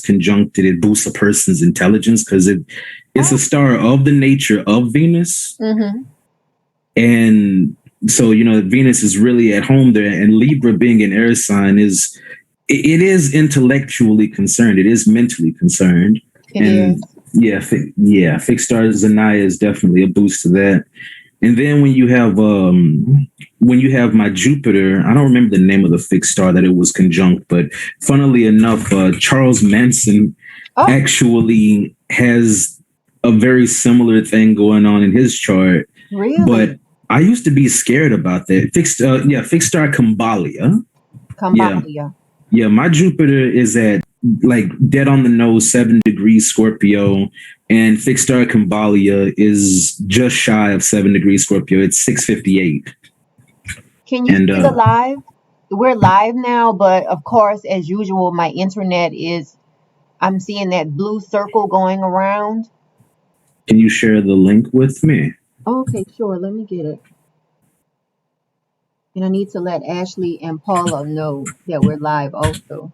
conjuncted, it boosts a person's intelligence because it's a star of the nature of Venus. Mm-hmm. And so, Venus is really at home there, and Libra being an air sign it is intellectually concerned. It is mentally concerned. It is. Fixed star Zanaya is definitely a boost to that. And then when you have my Jupiter, I don't remember the name of the fixed star that it was conjunct, but funnily enough, Charles Manson actually has a very similar thing going on in his chart. Really? But I used to be scared about that. Fixed star Kambalia. Yeah, my Jupiter is at like dead on the nose, 7 degrees Scorpio, and fixed star Kambalia is just shy of 7 degrees Scorpio. It's 658. Can you see the live? We're live now, but of course, as usual, my internet I'm seeing that blue circle going around. Can you share the link with me? Okay, sure. Let me get it. And I need to let Ashley and Paula know that we're live also.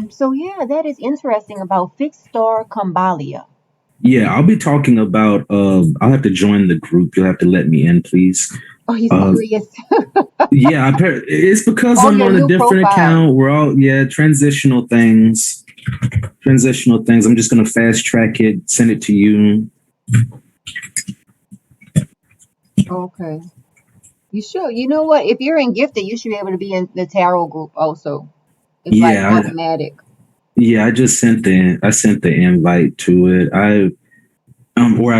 So yeah, that is interesting about fixed star Kambalia. Yeah, I'll be talking about I'll have to join the group. You'll have to let me in, please. Oh, he's serious. Yeah, it's because I'm on a different account. We're all transitional things. I'm just gonna fast track it, send it to you. Okay. You should. You know what? If you're in Gifted, you should be able to be in the tarot group also. It's like automatic. I just sent the invite to it. I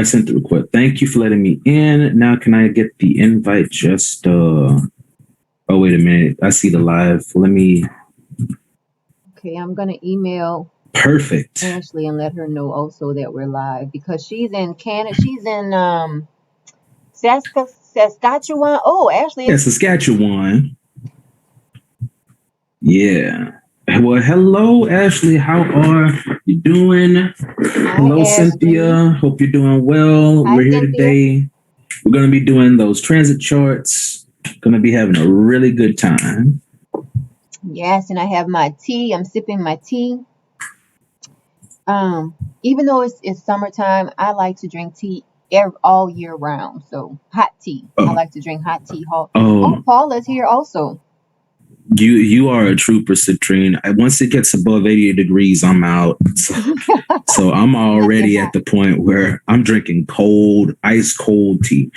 sent the request. Thank you for letting me in. Now can I get the invite? Just oh, wait a minute. I see the live. Let me. Okay, I'm gonna email Perfect Ashley and let her know also that we're live because she's in Canada. She's in Saskatchewan. Oh, Ashley. Yeah, Saskatchewan. Yeah. Well, hello, Ashley. How are you doing? Hello, Ashley. Cynthia. Hope you're doing well. Hi, We're here Cynthia. today. We're going to be doing those transit charts. Going to be having a really good time. Yes, and I have my tea. I'm sipping my tea. Even though it's summertime, I like to drink tea all year round. So hot tea. I like to drink hot tea. Paul is here also. You are a trooper, Citrine. Once it gets above 80 degrees, I'm out. So I'm already at the point where I'm drinking ice cold tea.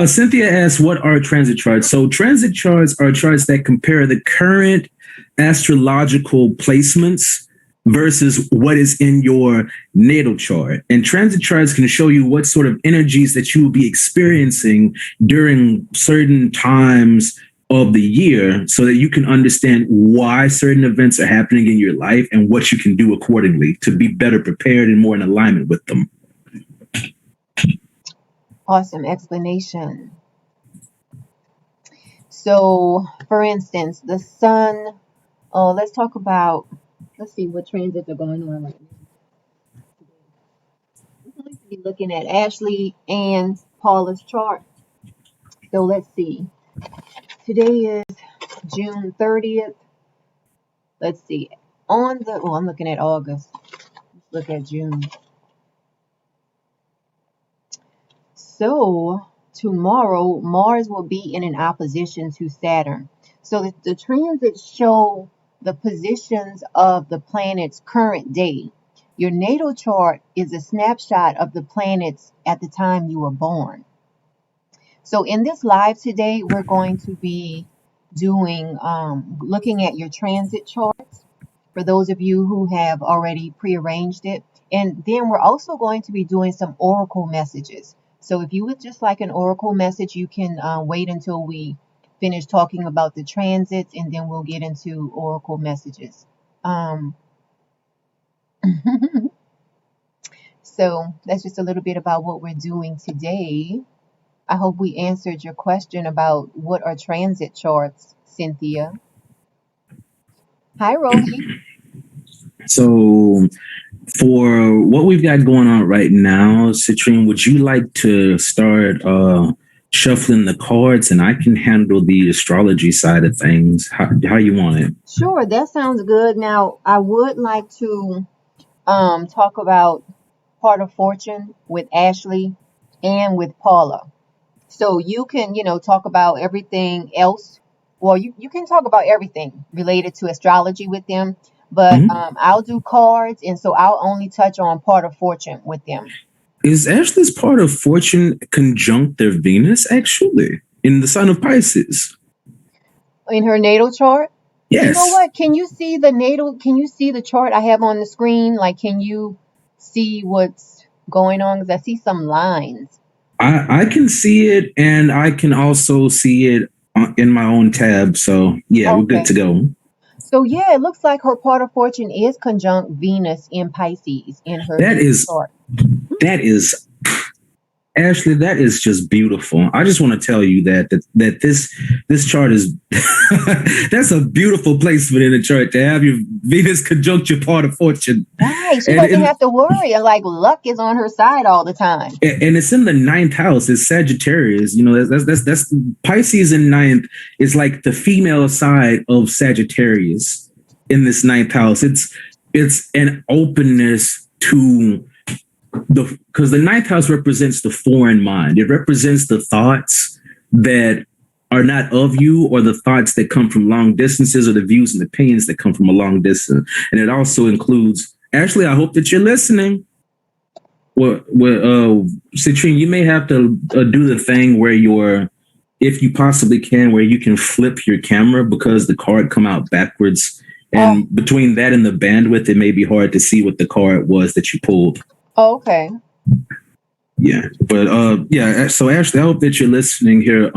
Cynthia asked, what are transit charts? So transit charts are charts that compare the current astrological placements versus what is in your natal chart. And transit charts can show you what sort of energies that you will be experiencing during certain times of the year so that you can understand why certain events are happening in your life and what you can do accordingly to be better prepared and more in alignment with them. Awesome explanation. So, for instance, the sun, let's see what transits are going on right now. We're going to be looking at Ashley and Paula's chart. So let's see. Today is June 30th. Let's see. I'm looking at August. Let's look at June. So tomorrow, Mars will be in an opposition to Saturn. So the transits show the positions of the planet's current day. Your natal chart is a snapshot of the planets at the time you were born. So in this live today, we're going to be doing, looking at your transit charts for those of you who have already prearranged it. And then we're also going to be doing some oracle messages. So if you would just like an oracle message, you can wait until we finish talking about the transits, and then we'll get into oracle messages. So that's just a little bit about what we're doing today. I hope we answered your question about what are transit charts, Cynthia. Hi, Rohi. So for what we've got going on right now, Citrine, would you like to start shuffling the cards, and I can handle the astrology side of things. How you want it? Sure, that sounds good. Now, I would like to talk about part of fortune with Ashley and with Paula. So you can, talk about everything else. Well, you can talk about everything related to astrology with them, but Mhm. I'll do cards, and so I'll only touch on part of fortune with them. Is Ashley's part of fortune conjunct their Venus actually in the sign of Pisces? In her natal chart, you know Yes. what? Can you see the natal? Can you see the chart I have on the screen? Like, can you see what's going on? Because I see some lines. I can see it, and I can also see it in my own tab. So yeah, we're good Okay. to go. So yeah, it looks like her part of fortune is conjunct Venus in Pisces in her That natal is chart. that is Ashley, that is just beautiful. I just want to tell you that this chart is that's a beautiful placement in the chart to have your Venus conjunct your part of fortune, Right. She and doesn't and, have to worry. Like luck is on her side all the time. and it's in the ninth house. It's Sagittarius. You know that's Pisces in ninth is like the female side of Sagittarius in this ninth house. It's an openness to because the ninth house represents the foreign mind. It represents the thoughts that are not of you, or the thoughts that come from long distances, or the views and opinions that come from a long distance. And it also includes, Ashley, I hope that you're listening. Citrine, you may have to do the thing where if you possibly can, where you can flip your camera because the card come out backwards. Oh, And between that and the bandwidth, it may be hard to see what the card was that you pulled. okay. Yeah, but yeah. So Ashley, I hope that you're listening here.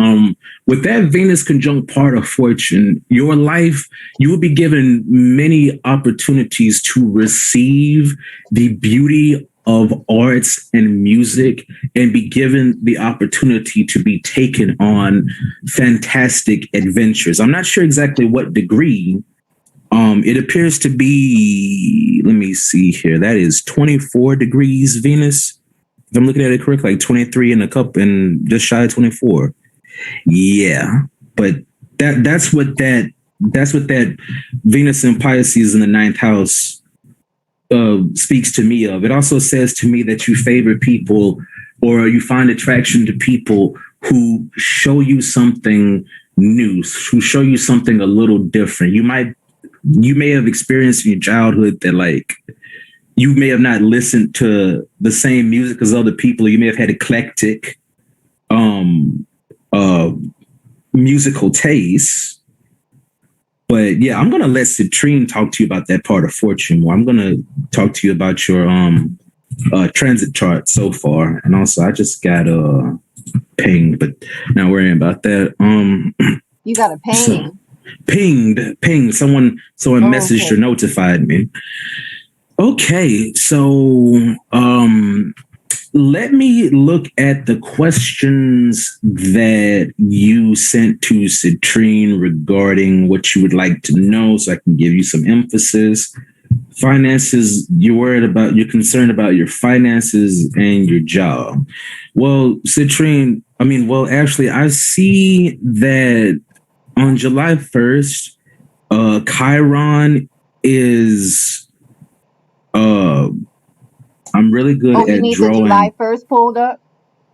With that Venus conjunct part of fortune, your life, you will be given many opportunities to receive the beauty of arts and music, and be given the opportunity to be taken on fantastic adventures. I'm not sure exactly what degree. It appears to be. Let me see here. That is 24 degrees Venus, if I'm looking at it correctly, like 23 in a cup and just shy of 24. Yeah. But that's what that Venus and Pisces in the ninth house speaks to me of. It also says to me that you favor people, or you find attraction to people who show you something new, who show you something a little different. You may have experienced in your childhood that, like, you may have not listened to the same music as other people. You may have had eclectic um, uh, musical tastes. But yeah, I'm gonna let Citrine talk to you about that part of fortune more. I'm gonna talk to you about your transit chart so far, and also I just got pinged, but not worrying about that. You got a So pain. pinged. Someone Oh, messaged or okay. notified me. Okay, so let me look at the questions that you sent to Citrine regarding what you would like to know, so I can give you some emphasis. Finances, you're concerned about your finances and your job. Well, Citrine, actually, I see that on July 1st, Chiron is, uh, I'm really Oh, good you at need the July drawing. 1st pulled up?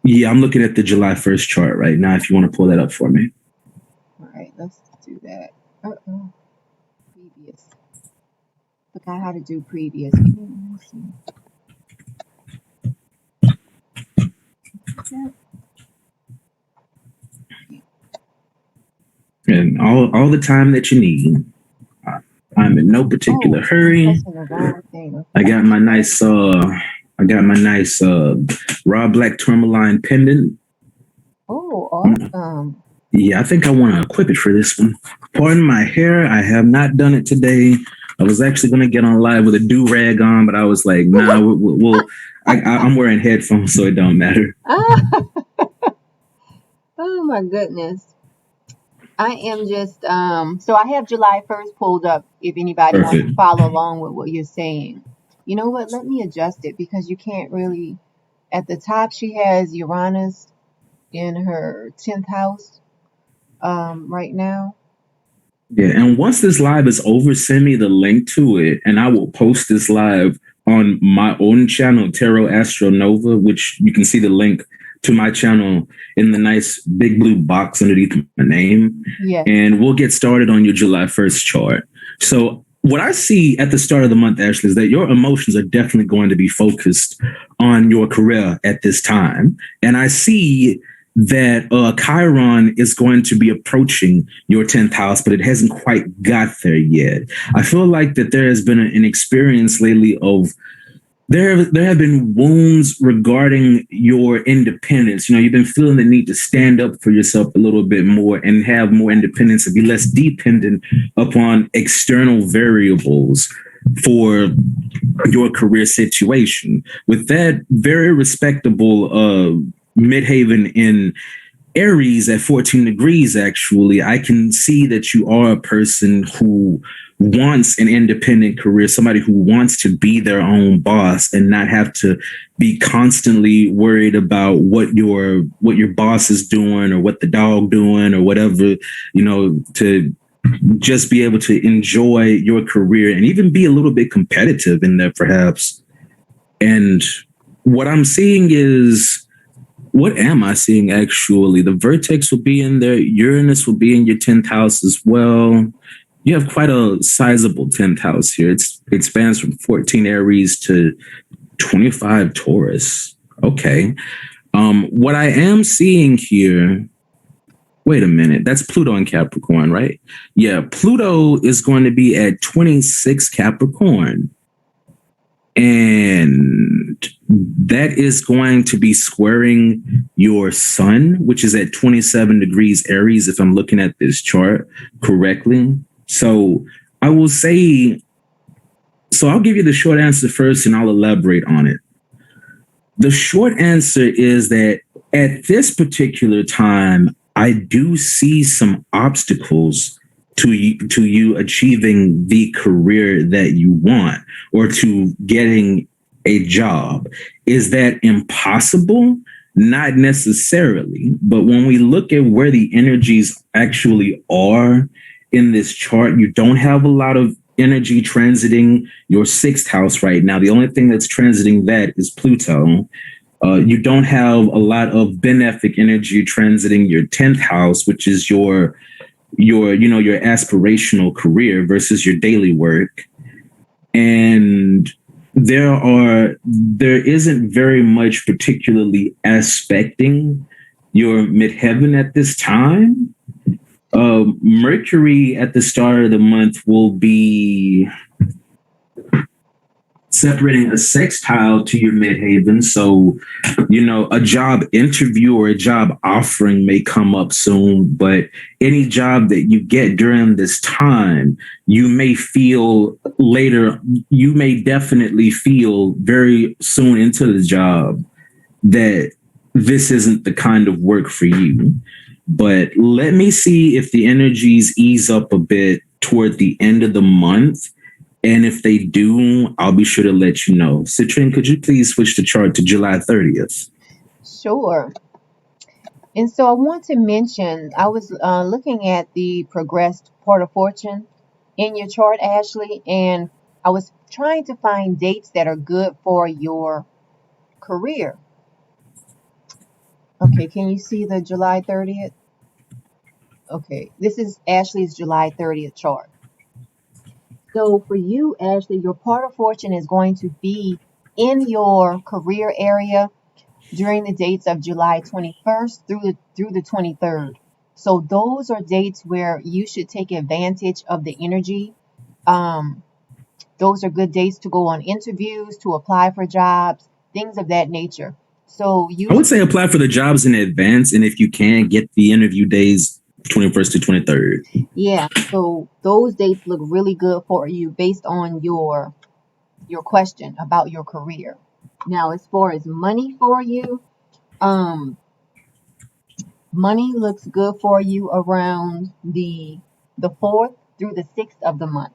Yeah, I'm looking at the July 1st chart right now. If you want to pull that up for me. All right, let's do that. Uh-oh. Previous. Forgot how to do previous. Let me see. Yeah. And all the time that you need. I'm in no particular Oh, I'm hurry. pressing the wrong thing. I Okay. got my nice raw black tourmaline pendant. Oh, Mm, awesome. yeah, I think I want to equip it for this one. Pardon my hair. I have not done it today. I was actually going to get on live with a do rag on, but I was like, nah, I'm wearing headphones, so it don't matter. Ah, oh my goodness. I am just so I have July 1st pulled up if anybody wants to Perfect. follow along with what you're saying. You know what? Let me adjust it because you can't really at the top she has Uranus in her 10th house right now. Yeah, and once this live is over, send me the link to it, and I will post this live on my own channel, Tarot Astronova, which you can see the link to my channel in the nice big blue box underneath my name. Yes. And we'll get started on your July 1st chart. So, what I see at the start of the month, Ashley, is that your emotions are definitely going to be focused on your career at this time. And I see that Chiron is going to be approaching your 10th house, but it hasn't quite got there yet. I feel like that there has been an experience lately of there have been wounds regarding your independence. You know, you've been feeling the need to stand up for yourself a little bit more and have more independence and be less dependent upon external variables for your career situation. With that very respectable midhaven in Aries at 14 degrees, actually, I can see that you are a person who wants an independent career, somebody who wants to be their own boss and not have to be constantly worried about what your boss is doing or what the dog doing or whatever, you know, to just be able to enjoy your career and even be a little bit competitive in there perhaps. And what I'm seeing is, what am I seeing actually? The vertex will be in there. Uranus will be in your 10th house as well. You have quite a sizable 10th house here. It spans from 14 Aries to 25 Taurus. Okay. What I am seeing here, wait a minute, that's Pluto in Capricorn, right? Yeah, Pluto is going to be at 26 Capricorn. And that is going to be squaring your sun, which is at 27 degrees Aries, if I'm looking at this chart correctly. So I will say, so I'll give you the short answer first and I'll elaborate on it. The short answer is that at this particular time, I do see some obstacles to you achieving the career that you want or to getting a job. Is that impossible? Not necessarily. But when we look at where the energies actually are in this chart, you don't have a lot of energy transiting your 6th house right now. The only thing that's transiting that is Pluto. You don't have a lot of benefic energy transiting your 10th house, which is your aspirational career versus your daily work. And there isn't very much particularly aspecting your midheaven at this time. Mercury at the start of the month will be separating a sextile to your midhaven. So, a job interview or a job offering may come up soon, but any job that you get during this time, you may feel later, you may definitely feel very soon into the job that this isn't the kind of work for you. But let me see if the energies ease up a bit toward the end of the month. And if they do, I'll be sure to let you know. Citrin, could you please switch the chart to July 30th? Sure. And so I want to mention, I was looking at the progressed part of fortune in your chart, Ashley, and I was trying to find dates that are good for your career. Okay, can you see the July 30th? Okay, this is Ashley's July 30th chart. So for you, Ashley, your part of fortune is going to be in your career area during the dates of July 21st through the 23rd. So those are dates where you should take advantage of the energy. Um, those are good dates to go on interviews, to apply for jobs, things of that nature. So I use, would say apply for the jobs in advance. And if you can, get the interview days 21st to 23rd. yeah. So those dates look really good for you based on your question about your career. Now, as far as money for you, um, money looks good for you around the 4th through the 6th of the month.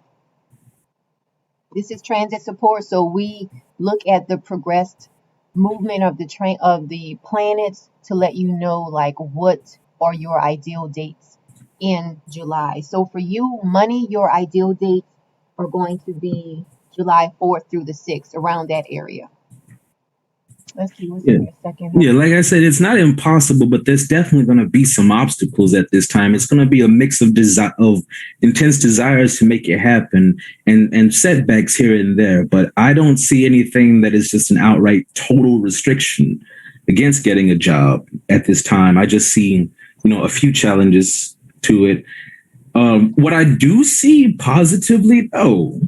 This is transit support, so we look at the progressed movement of the train of the planets to let you know like what are your ideal dates in July. So for you, money, your ideal dates are going to be July 4th through the 6th, around that area. Let's see what's Yeah. in your second Yeah, house. like I said, it's not impossible, but there's definitely going to be some obstacles at this time. It's going to be a mix of of intense desires to make it happen and setbacks here and there. But I don't see anything that is just an outright total restriction against getting a job at this time. I just see, a few challenges to it. What I do see positively, though,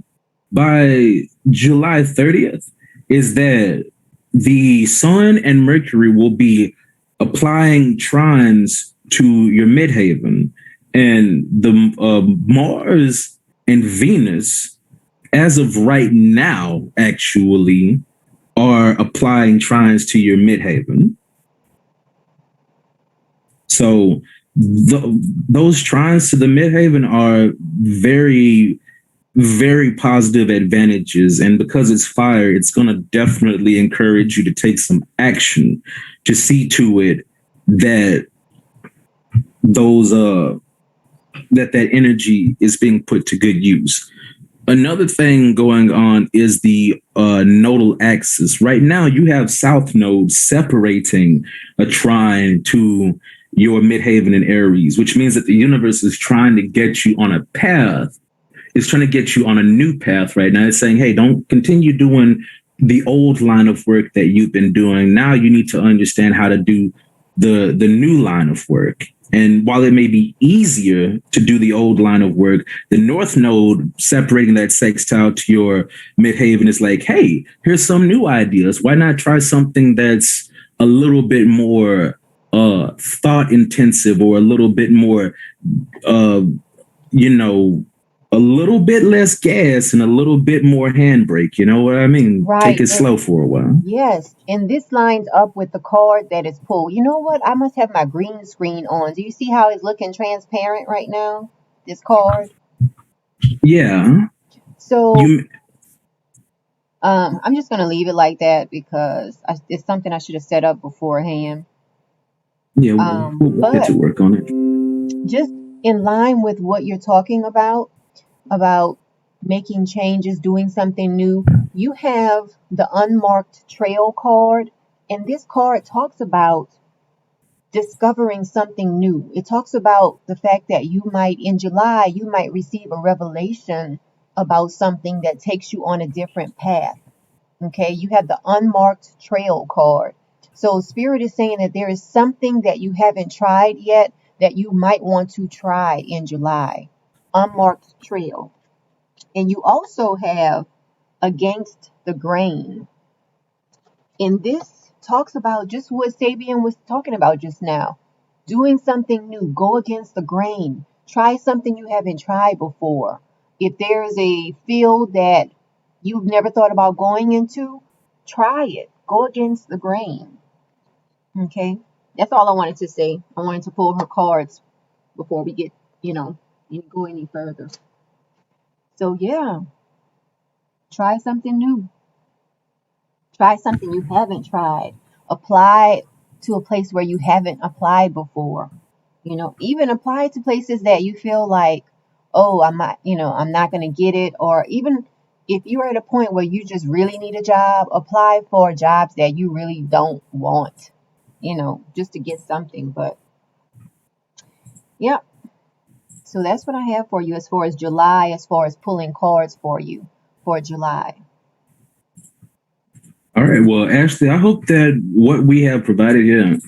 by July 30th is that the Sun and Mercury will be applying trines to your midhaven, and the Mars and Venus, as of right now, actually are applying trines to your midhaven. So those trines to the midhaven are very positive advantages. And because it's fire, it's going to definitely encourage you to take some action to see to it that those that energy is being put to good use. Another thing going on is the nodal axis. Right now, you have south nodes separating a trine to your midhaven and Aries, which means that the universe is trying to get you on a path. It's trying to get you on a new path right now. It's saying, hey, don't continue doing the old line of work that you've been doing. Now you need to understand how to do the new line of work. And while it may be easier to do the old line of work, the north node separating that sextile to your midhaven is like, hey, here's some new ideas. Why not try something that's a little bit more thought intensive, or a little bit more, uh, you know, a little bit less gas and a little bit more handbrake. You know what I mean? Take Right. it slow for a while. Yes, and this lines up with the card that is pulled. You know what? I must have my green screen on. Do you see how it's looking transparent right now? This card. Yeah. So, You. I'm just gonna leave it like that because it's something I should have set up beforehand. Yeah. We'll get to But work on it. just in line with what you're talking about making changes, doing something new, you have the unmarked trail card, and this card talks about discovering something new. It talks about the fact that in July, you might receive a revelation about something that takes you on a different path. Okay, you have the unmarked trail card. So, Spirit is saying that there is something that you haven't tried yet that you might want to try in July. Unmarked trail. And you also have against the grain. And this talks about just what Sabian was talking about just now. Doing something new, go against the grain, try something you haven't tried before. If there's a field that you've never thought about going into, try it. Go against the grain. Okay? That's all I wanted to say. I wanted to pull her cards before we get, you know, go any further. So, yeah, try something new. Try something you haven't tried. Apply to a place where you haven't applied before. Even apply to places that you feel like, oh, I'm not going to get it. Or even if you're at a point where you just really need a job, apply for jobs that you really don't want, just to get something. But yeah, so that's what I have for you as far as July, as far as pulling cards for you for July. All right. Well, Ashley, I hope that what we have provided here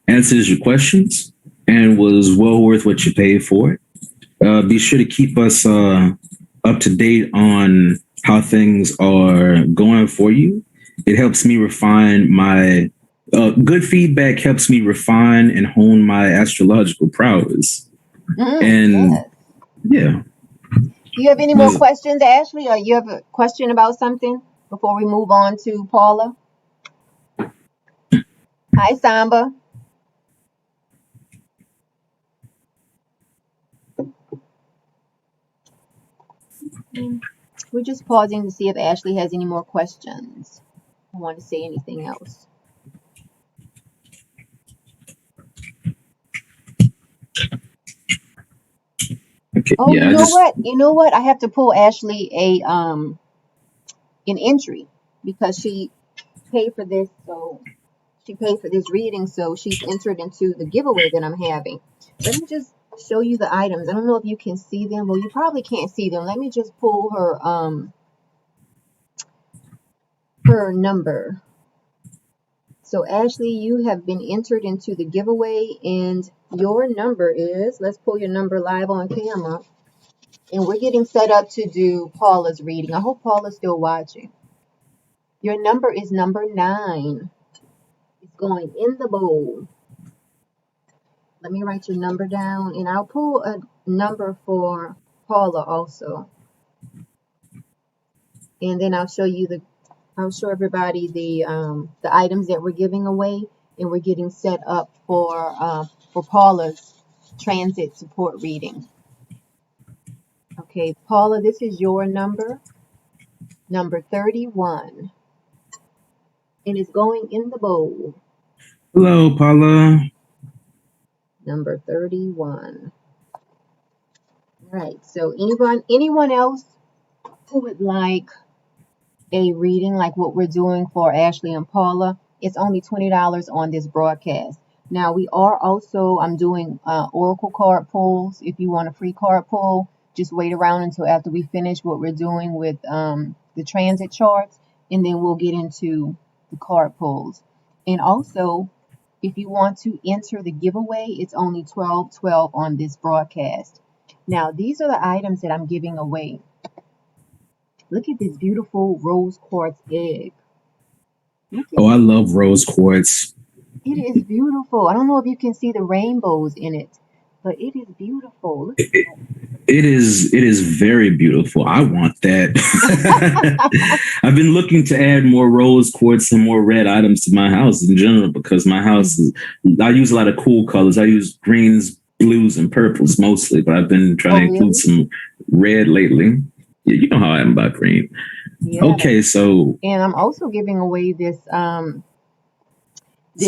answers your questions and was well worth what you paid for it. Be sure to keep us up to date on how things are going for you. It helps me refine my good feedback, helps me refine and hone my astrological prowess. And Yes. yeah, Do you have any more questions, Ashley, or you have a question about something before we move on to Paula? Hi, Samba. We're just pausing to see if Ashley has any more questions. I want to say anything else. Oh, Yeah, you I know just what? You know what? I have to pull Ashley a an entry because she paid for this, so she paid for this reading, so she's entered into the giveaway that I'm having. Let me just show you the items. I don't know if you can see them. Well, you probably can't see them. Let me just pull her number. So Ashley, you have been entered into the giveaway, and your number is, let's pull your number live on camera, and we're getting set up to do Paula's reading. I hope Paula's still watching. Your number is number 9. It's going in the bowl. Let me write your number down, and I'll pull a number for Paula also. And then I'll show everybody the items that we're giving away, and we're getting set up for Paula's transit support reading. Okay, Paula, this is your number 31, and it's going in the bowl. hello, Paula. Number 31. Right. So anyone else who would like a reading like what we're doing for Ashley and Paula, it's only $20 on this broadcast. Now I'm doing oracle card pulls. If you want a free card pull, just wait around until after we finish what we're doing with the transit charts, and then we'll get into the card pulls. And also, if you want to enter the giveaway, it's only $12.12 on this broadcast. Now, these are the items that I'm giving away. Look at this beautiful rose quartz egg. Look at Oh, I this. love rose quartz. It is beautiful. I don't know if you can see the rainbows in it, but it is beautiful. Look It, it is very beautiful. I want that. at I've been looking to add more rose quartz and more red items to my house in general because my house is, I use a lot of cool colors. I use greens, blues, and purples mostly, but I've been trying Oh, to include really? some red lately. Yeah, you know how I am about green. Yeah. Okay, so And I'm also giving away it's this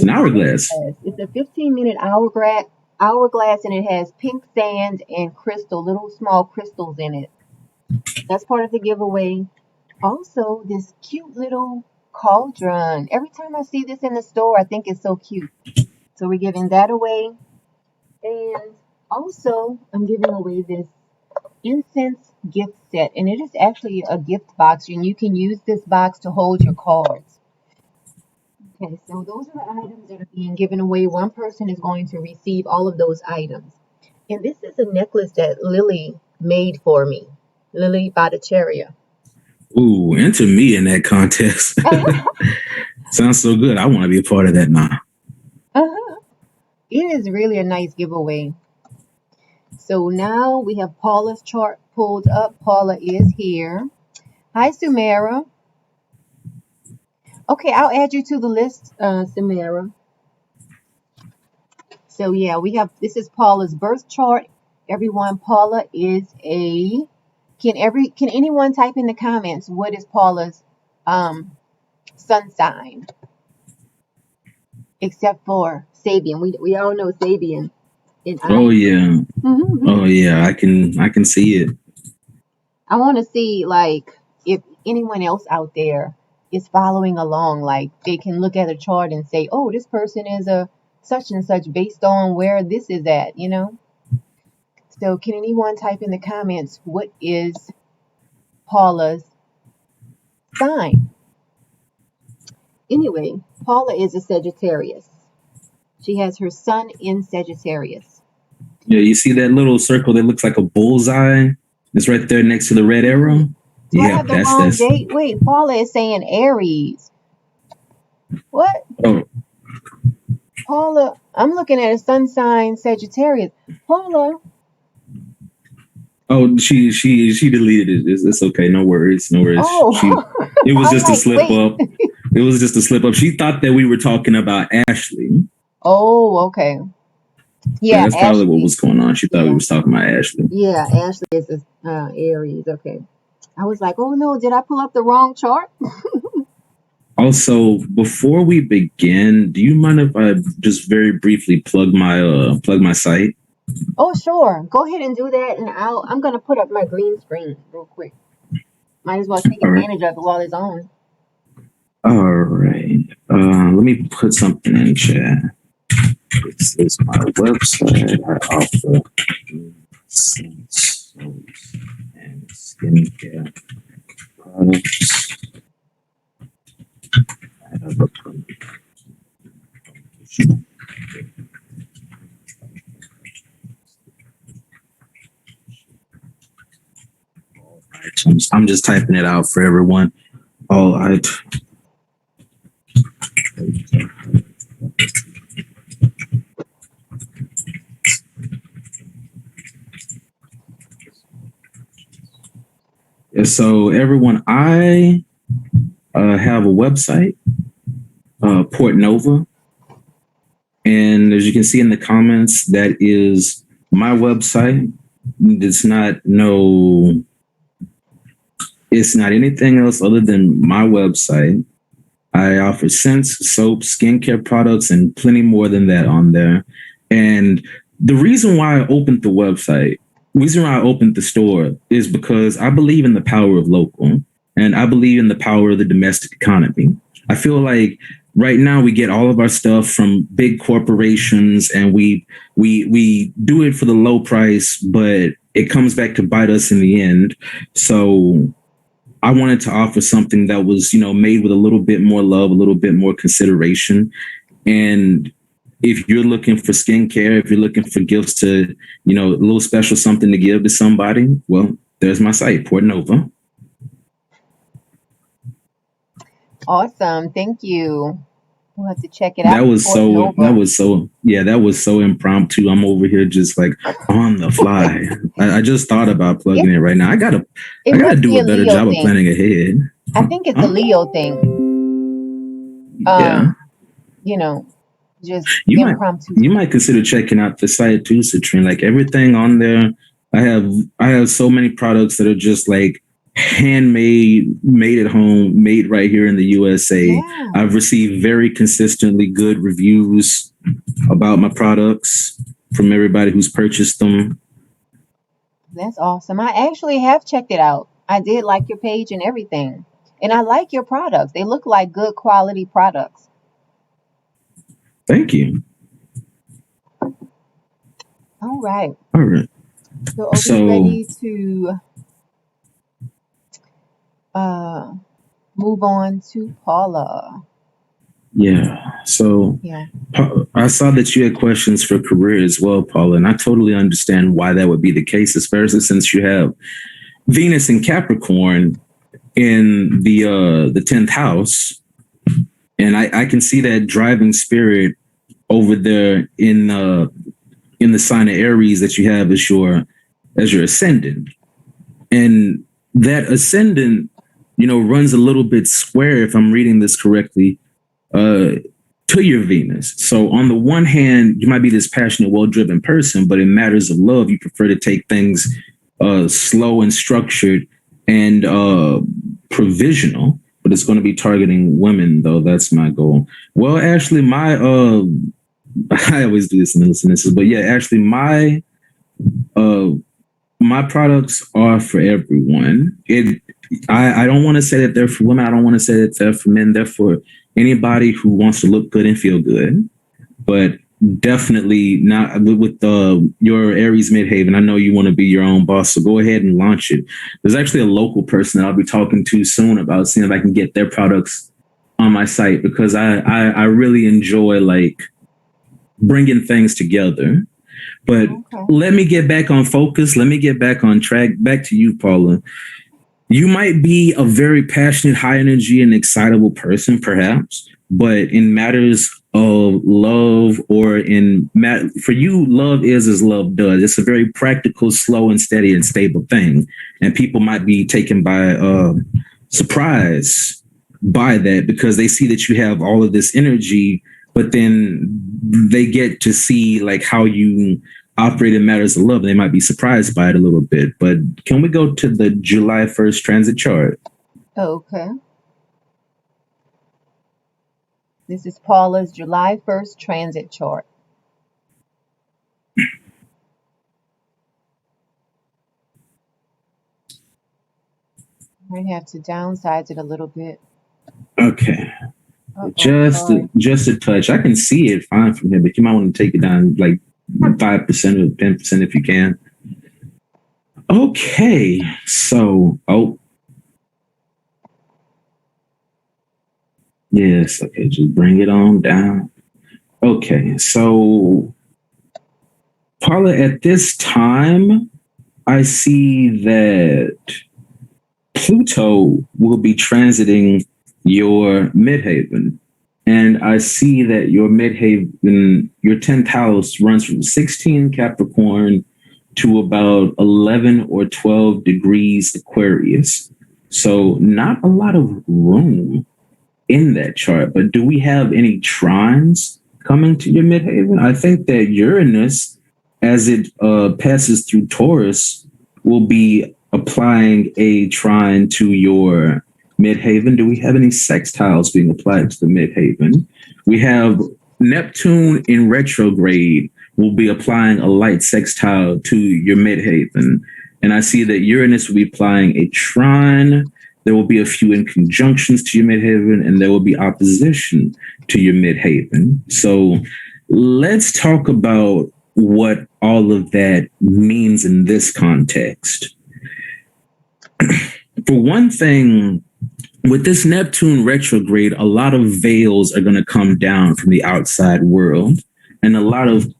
an hourglass. hourglass. It's a 15-minute hourglass, and it has pink sand and little small crystals in it. That's part of the giveaway. Also, this cute little cauldron. Every time I see this in the store, I think it's so cute. So we're giving that away. And also, I'm giving away this incense gift set. And it is actually a gift box, and you can use this box to hold your cards. Okay, so those are the items that are being given away. One person is going to receive all of those items. And this is a necklace that Lily made for me. Lily Bhattacharya. Ooh, enter me in that contest. Sounds so good. I want to be a part of that now. Uh-huh. It is really a nice giveaway. So now we have Paula's chart pulled up. Paula is here. Hi, Sumera. Okay, I'll add you to the list, Sumera. So yeah, this is Paula's birth chart. Everyone, Paula is a can anyone type in the comments what is Paula's um sun sign? Except for Sabian. We all know Sabian. And Oh yeah. Mhm. Oh yeah. I can see it. I want to see like if anyone else out there is following along, like they can look at a chart and say, "Oh, this person is a such and such based on where this is at." So, can anyone type in the comments what is Paula's sign? Anyway, Paula is a Sagittarius. She has her sun in Sagittarius. Yeah, you see that little circle that looks like a bullseye? It's right there next to the red arrow. Do I Yeah, have the that's wrong that's. date? Wait, Paula is saying Aries. What? Oh, Paula, I'm looking at a sun sign Sagittarius. Paula, oh, she deleted it. It's okay. No worries. No worries. She. oh, It was I'm just a like, slip wait. up. It was just a slip up. She thought that we were talking about Ashley. Oh, okay. Yeah, Yeah, that's probably what Ashley. was going on. She thought we Yeah, was talking about Ashley. yeah, Ashley is a Aries. Okay. I was like, oh no, did I pull up the wrong chart? Also, before we begin, do you mind if I just very briefly plug my site? Oh, sure. Go ahead and do that, and I'm gonna put up my green screen real quick. Might as well take All right. advantage of it while it's on. All right. Let me put something in chat. This is my website. I offer soaps and skincare products. I have a items. I'm just typing it out for everyone. All right. Yeah, so everyone, I have a website, Port Nova, and as you can see in the comments, that is my website. It's not no, it's not anything else other than my website. I offer scents, soaps, skincare products, and plenty more than that on there. And the reason why I opened the website, reason why I opened the store is because I believe in the power of local and I believe in the power of the domestic economy. I feel like right now we get all of our stuff from big corporations and we do it for the low price, but it comes back to bite us in the end. So I wanted to offer something that was, made with a little bit more love, a little bit more consideration. And if you're looking for skincare, if you're looking for gifts to, a little special something to give to somebody, well, there's my site, Port Nova. Awesome. Thank you. We'll have to check it That out. was Port so, that Nova. was so, yeah, that was so impromptu. I'm over here just like on the fly. I just thought about plugging It it right now. it I gotta must do be a a better Leo job of thing. planning ahead. I think it's a Huh? Leo thing. Yeah. Um, you know, just You might impromptu you stuff. might consider checking out the site too, Citrine. Like everything on there, I have I have so many products that are just like handmade, made at home, made right here in the USA. Yeah, I've received very consistently good reviews about my products from everybody who's purchased them. that's awesome. I actually have checked it out. I did like your page and everything. And I like your products. They look like good quality products. Thank you. All right. All right. So are we So ready to uh move on to Paula? yeah. So Yeah. I saw that you had questions for career as well, Paula, and I totally understand why that would be the case, especially since you have Venus in Capricorn in the 10th house, and I can see that driving spirit over there in the sign of Aries that you have as your ascendant, and that ascendant, runs a little bit square if I'm reading this correctly, uh, to your Venus. So on the one hand, you might be this passionate, well-driven person, but in matters of love, you prefer to take things slow and structured and provisional. But it's going to be targeting women, though. That's my goal. Well, actually, my I always do this in the sentences, but yeah, actually, uh my products are for everyone. I don't want to say that they're for women. I don't want to say that they're for men. They're for anybody who wants to look good and feel good. But definitely not with your Aries Midhaven. I know you want to be your own boss, so go ahead and launch it. There's actually a local person that I'll be talking to soon about seeing if I can get their products on my site because I really enjoy like bringing things together. But Okay. let me get back on focus. Let me get back on track. Back to you, Paula. You might be a very passionate, high energy, and excitable person, perhaps, but in matters of love or for you, love is as love does. It's a very practical, slow, and steady and stable thing. And people might be taken by surprise by that because they see that you have all of this energy, but then they get to see like how you operate in matters of love, and they might be surprised by it a little bit. But can we go to the July 1st transit chart? Okay. This is Paula's July 1st transit chart. Might have to downsize it a little bit. Okay. Uh-oh, sorry. Just a touch. I can see it fine from here, but you might want to take it down like 5% or 10% if you can. Okay. So, oh, yes. Okay. Just bring it on down. Okay. So, Paula, at this time, I see that Pluto will be transiting your midhaven. And I see that your midhaven, your 10th house runs from 16 Capricorn to about 11 or 12 degrees Aquarius. So, not a lot of room in that chart. But do we have any trines coming to your midhaven? I think that Uranus, as it passes through Taurus, will be applying a trine to your midhaven. Do we have any sextiles being applied to the midhaven? We have Neptune in retrograde will be applying a light sextile to your midhaven. And I see that Uranus will be applying a trine. There will be a few inconjunctions to your midhaven, and there will be opposition to your midhaven. So let's talk about what all of that means in this context. For one thing, with this Neptune retrograde, a lot of veils are going to come down from the outside world, and a lot of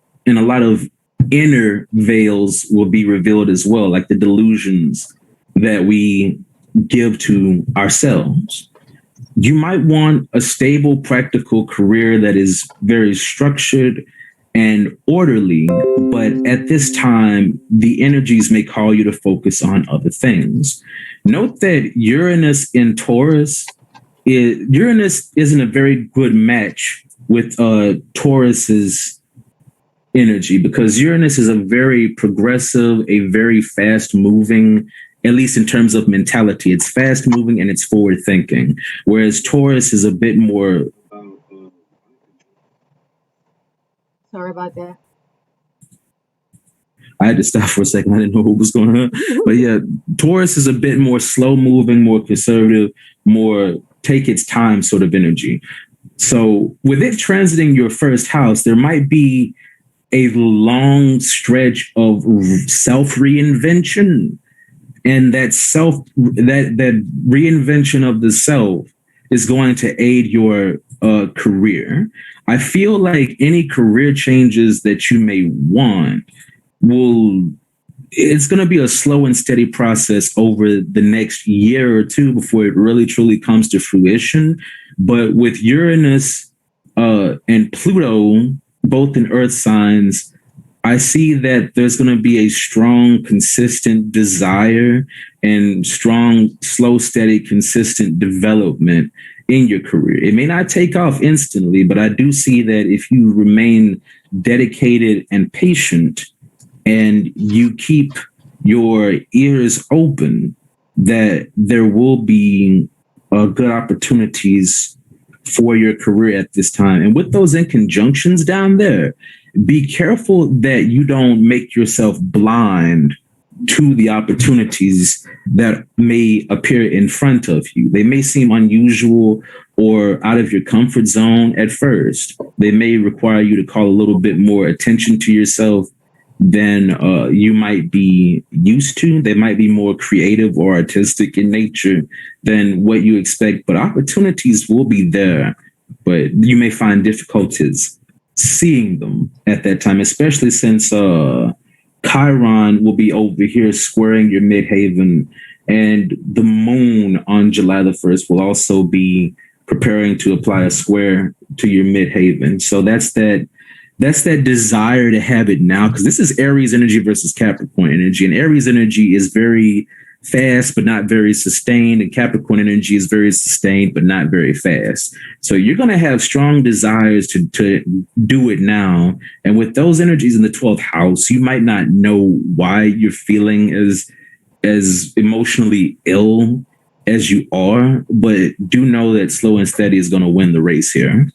inner veils will be revealed as well, like the delusions that we give to ourselves. You might want a stable, practical career that is very structured and orderly, but at this time, the energies may call you to focus on other things. Note that Uranus in Taurus, Uranus isn't a very good match with Taurus's energy, because Uranus is a very progressive, a very fast moving, at least in terms of mentality. It's fast moving and it's forward thinking, whereas Taurus is a bit more. Sorry about that. I had to stop for a second. I didn't know what was going on. But yeah, Taurus is a bit more slow moving, more conservative, more take its time sort of energy. So with it transiting your first house, there might be a long stretch of self reinvention, and that reinvention of the self is going to aid your career. I feel like any career changes that you may want will it's going to be a slow and steady process over the next year or two before it really truly comes to fruition. But with Uranus and Pluto both in earth signs, I see that there's going to be a strong, consistent desire and strong, slow, steady, consistent development in your career. It may not take off instantly, but I do see that if you remain dedicated and patient and you keep your ears open, that there will be good opportunities for your career at this time. And with those inconjunctions down there, be careful that you don't make yourself blind to the opportunities that may appear in front of you. They may seem unusual or out of your comfort zone at first. They may require you to call a little bit more attention to yourself than you might be used to. They might be more creative or artistic in nature than what you expect, but opportunities will be there. But you may find difficulties seeing them at that time, especially since Chiron will be over here squaring your midhaven, and the moon on July the 1st will also be preparing to apply a square to your midhaven. So that's that desire to have it now, because this is Aries energy versus Capricorn energy, and Aries energy is very fast but not very sustained, and Capricorn energy is very sustained but not very fast. So you're going to have strong desires to do it now, and with those energies in the 12th house, you might not know why you're feeling as emotionally ill as you are, but do know that slow and steady is going to win the race here.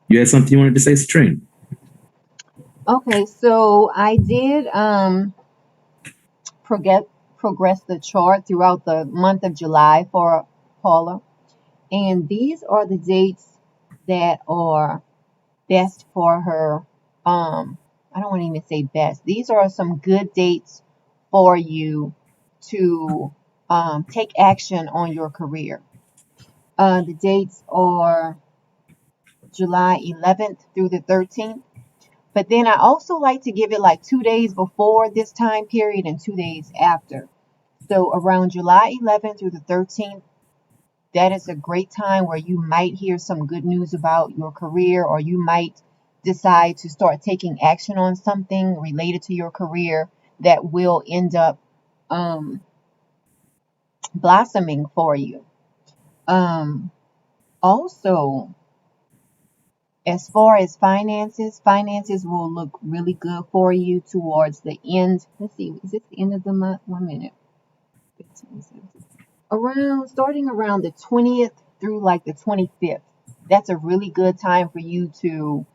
You had something you wanted to say, Citrine? Okay, so I did forget progress the chart throughout the month of July for Paula. And these are the dates that are best for her. I don't want to even say best. These are some good dates for you to take action on your career. The dates are July 11th through the 13th. But then I also like to give it like 2 days before this time period and 2 days after. So around July 11th through the 13th, that is a great time where you might hear some good news about your career, or you might decide to start taking action on something related to your career that will end up um, blossoming for you. Um, Also, as far as finances, finances will look really good for you towards the end. Let's see, is this the end of the month? 1 minute. 15, 17. Around starting around the 20th through like the 25th. That's a really good time for you to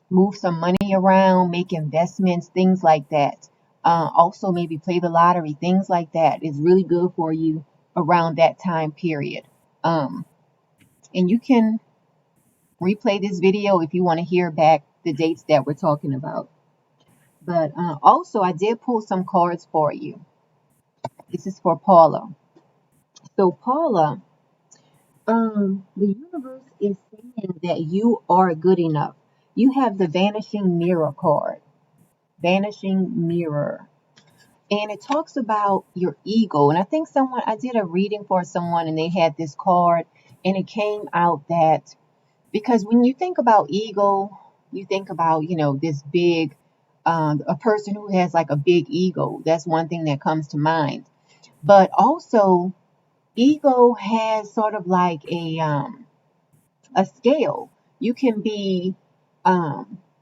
move some money around, make investments, things like that. Also, maybe play the lottery, things like that is really good for you around that time period. Um, and you can replay this video if you want to hear back the dates that we're talking about. But also, I did pull some cards for you. This is for Paula. So, Paula, the universe is saying that you are good enough. You have the vanishing mirror card, vanishing mirror. And it talks about your ego. And I think I did a reading for someone and they had this card, and it came out that because when you think about ego, you think about, this big, a person who has like a big ego. That's one thing that comes to mind. But also, ego has sort of like a scale. You can be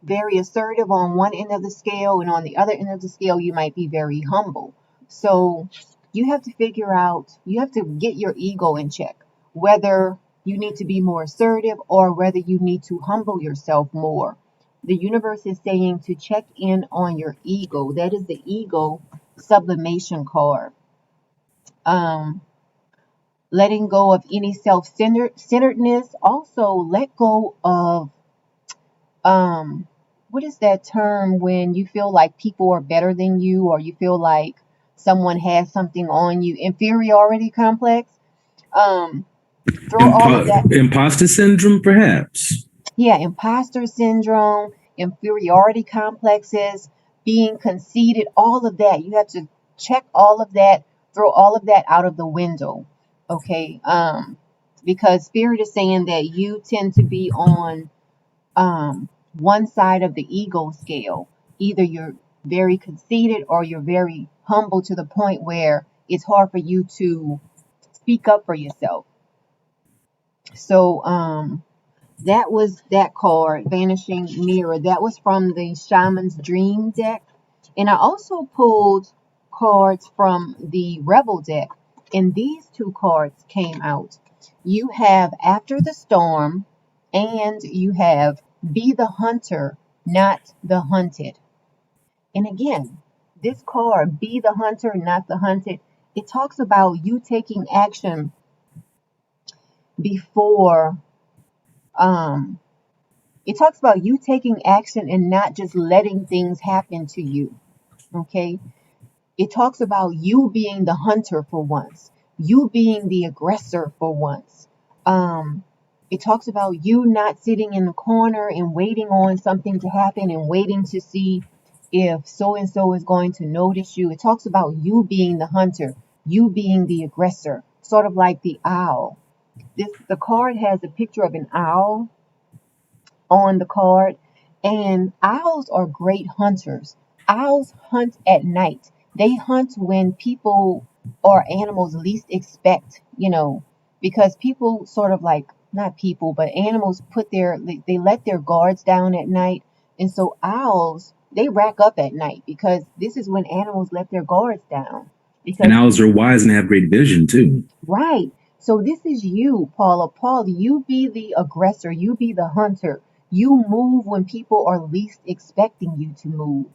very assertive on one end of the scale, and on the other end of the scale, you might be very humble. So you have to figure out, you have to get your ego in check, whether you need to be more assertive or whether you need to humble yourself more. The universe is saying to check in on your ego. That is the ego sublimation card. Um, Letting go of any self-centeredness. Also, let go of um what is that term when you feel like people are better than you, or you feel like someone has something on you? Inferiority complex. Um, Throw all of that. Imposter syndrome, perhaps. Yeah, imposter syndrome, inferiority complexes, being conceited, all of that. You have to check all of that, throw all of that out of the window. Okay. Because spirit is saying that you tend to be on one side of the ego scale. Either you're very conceited or you're very humble to the point where it's hard for you to speak up for yourself. So, that was that card, Vanishing Mirror. That was from the Shaman's Dream deck. And I also pulled cards from the Rebel deck. And these two cards came out. You have After the Storm, and you have Be the Hunter, Not the Hunted. And again, this card, Be the Hunter, Not the Hunted, it talks about you taking action before um it talks about you taking action and not just letting things happen to you. Okay. It talks about you being the hunter for once, you being the aggressor for once. Um, it talks about you not sitting in the corner and waiting on something to happen and waiting to see if so and so is going to notice you. It talks about you being the hunter, you being the aggressor, sort of like the owl. The card has a picture of an owl on the card. And owls are great hunters. Owls hunt at night. They hunt when people or animals least expect, because people sort of like, not people, but animals they let their guards down at night. And so owls, they rack up at night because this is when animals let their guards down. And Because owls are wise and have great vision too. right. So this is you, Paula. Paula, you be the aggressor. You be the hunter. You move when people are least expecting you to move.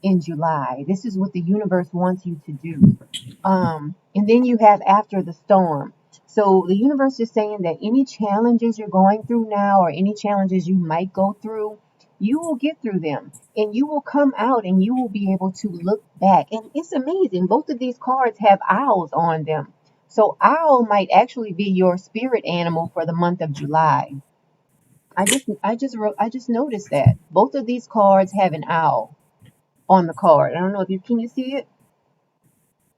in July. This is what the universe wants you to do. And then you have after the storm. So the universe is saying that any challenges you're going through now, or any challenges you might go through, you will get through them and you will come out and you will be able to look back. And it's amazing. Both of these cards have owls on them. So owl might actually be your spirit animal for the month of July. I just noticed that both of these cards have an owl on the card. I don't know if you can you see it?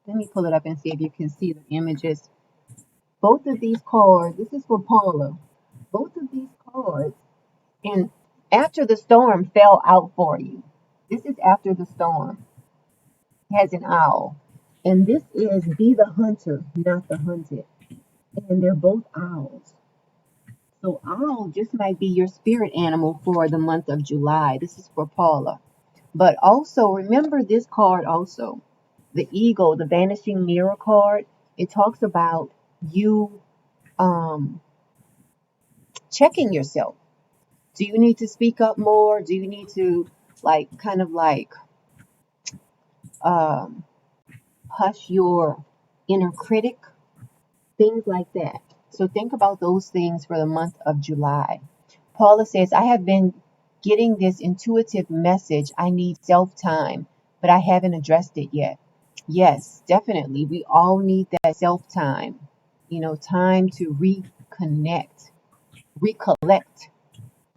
Let me pull it up and see if you can see the images. Both of these cards, this is for Paula. Both of these cards, and after the storm fell out for you. This is after the storm. Has an owl. And this is be the hunter, not the hunted. And they're both owls. So owl just might be your spirit animal for the month of July. This is for Paula. But also remember this card also. The eagle, the vanishing mirror card. It talks about you checking yourself. Do you need to speak up more? Do you need to um, hush your inner critic? Things like that. So think about those things for the month of July. Paula says, I have been getting this intuitive message. I need self-time, but I haven't addressed it yet. Yes, definitely. We all need that self-time. Time to reconnect,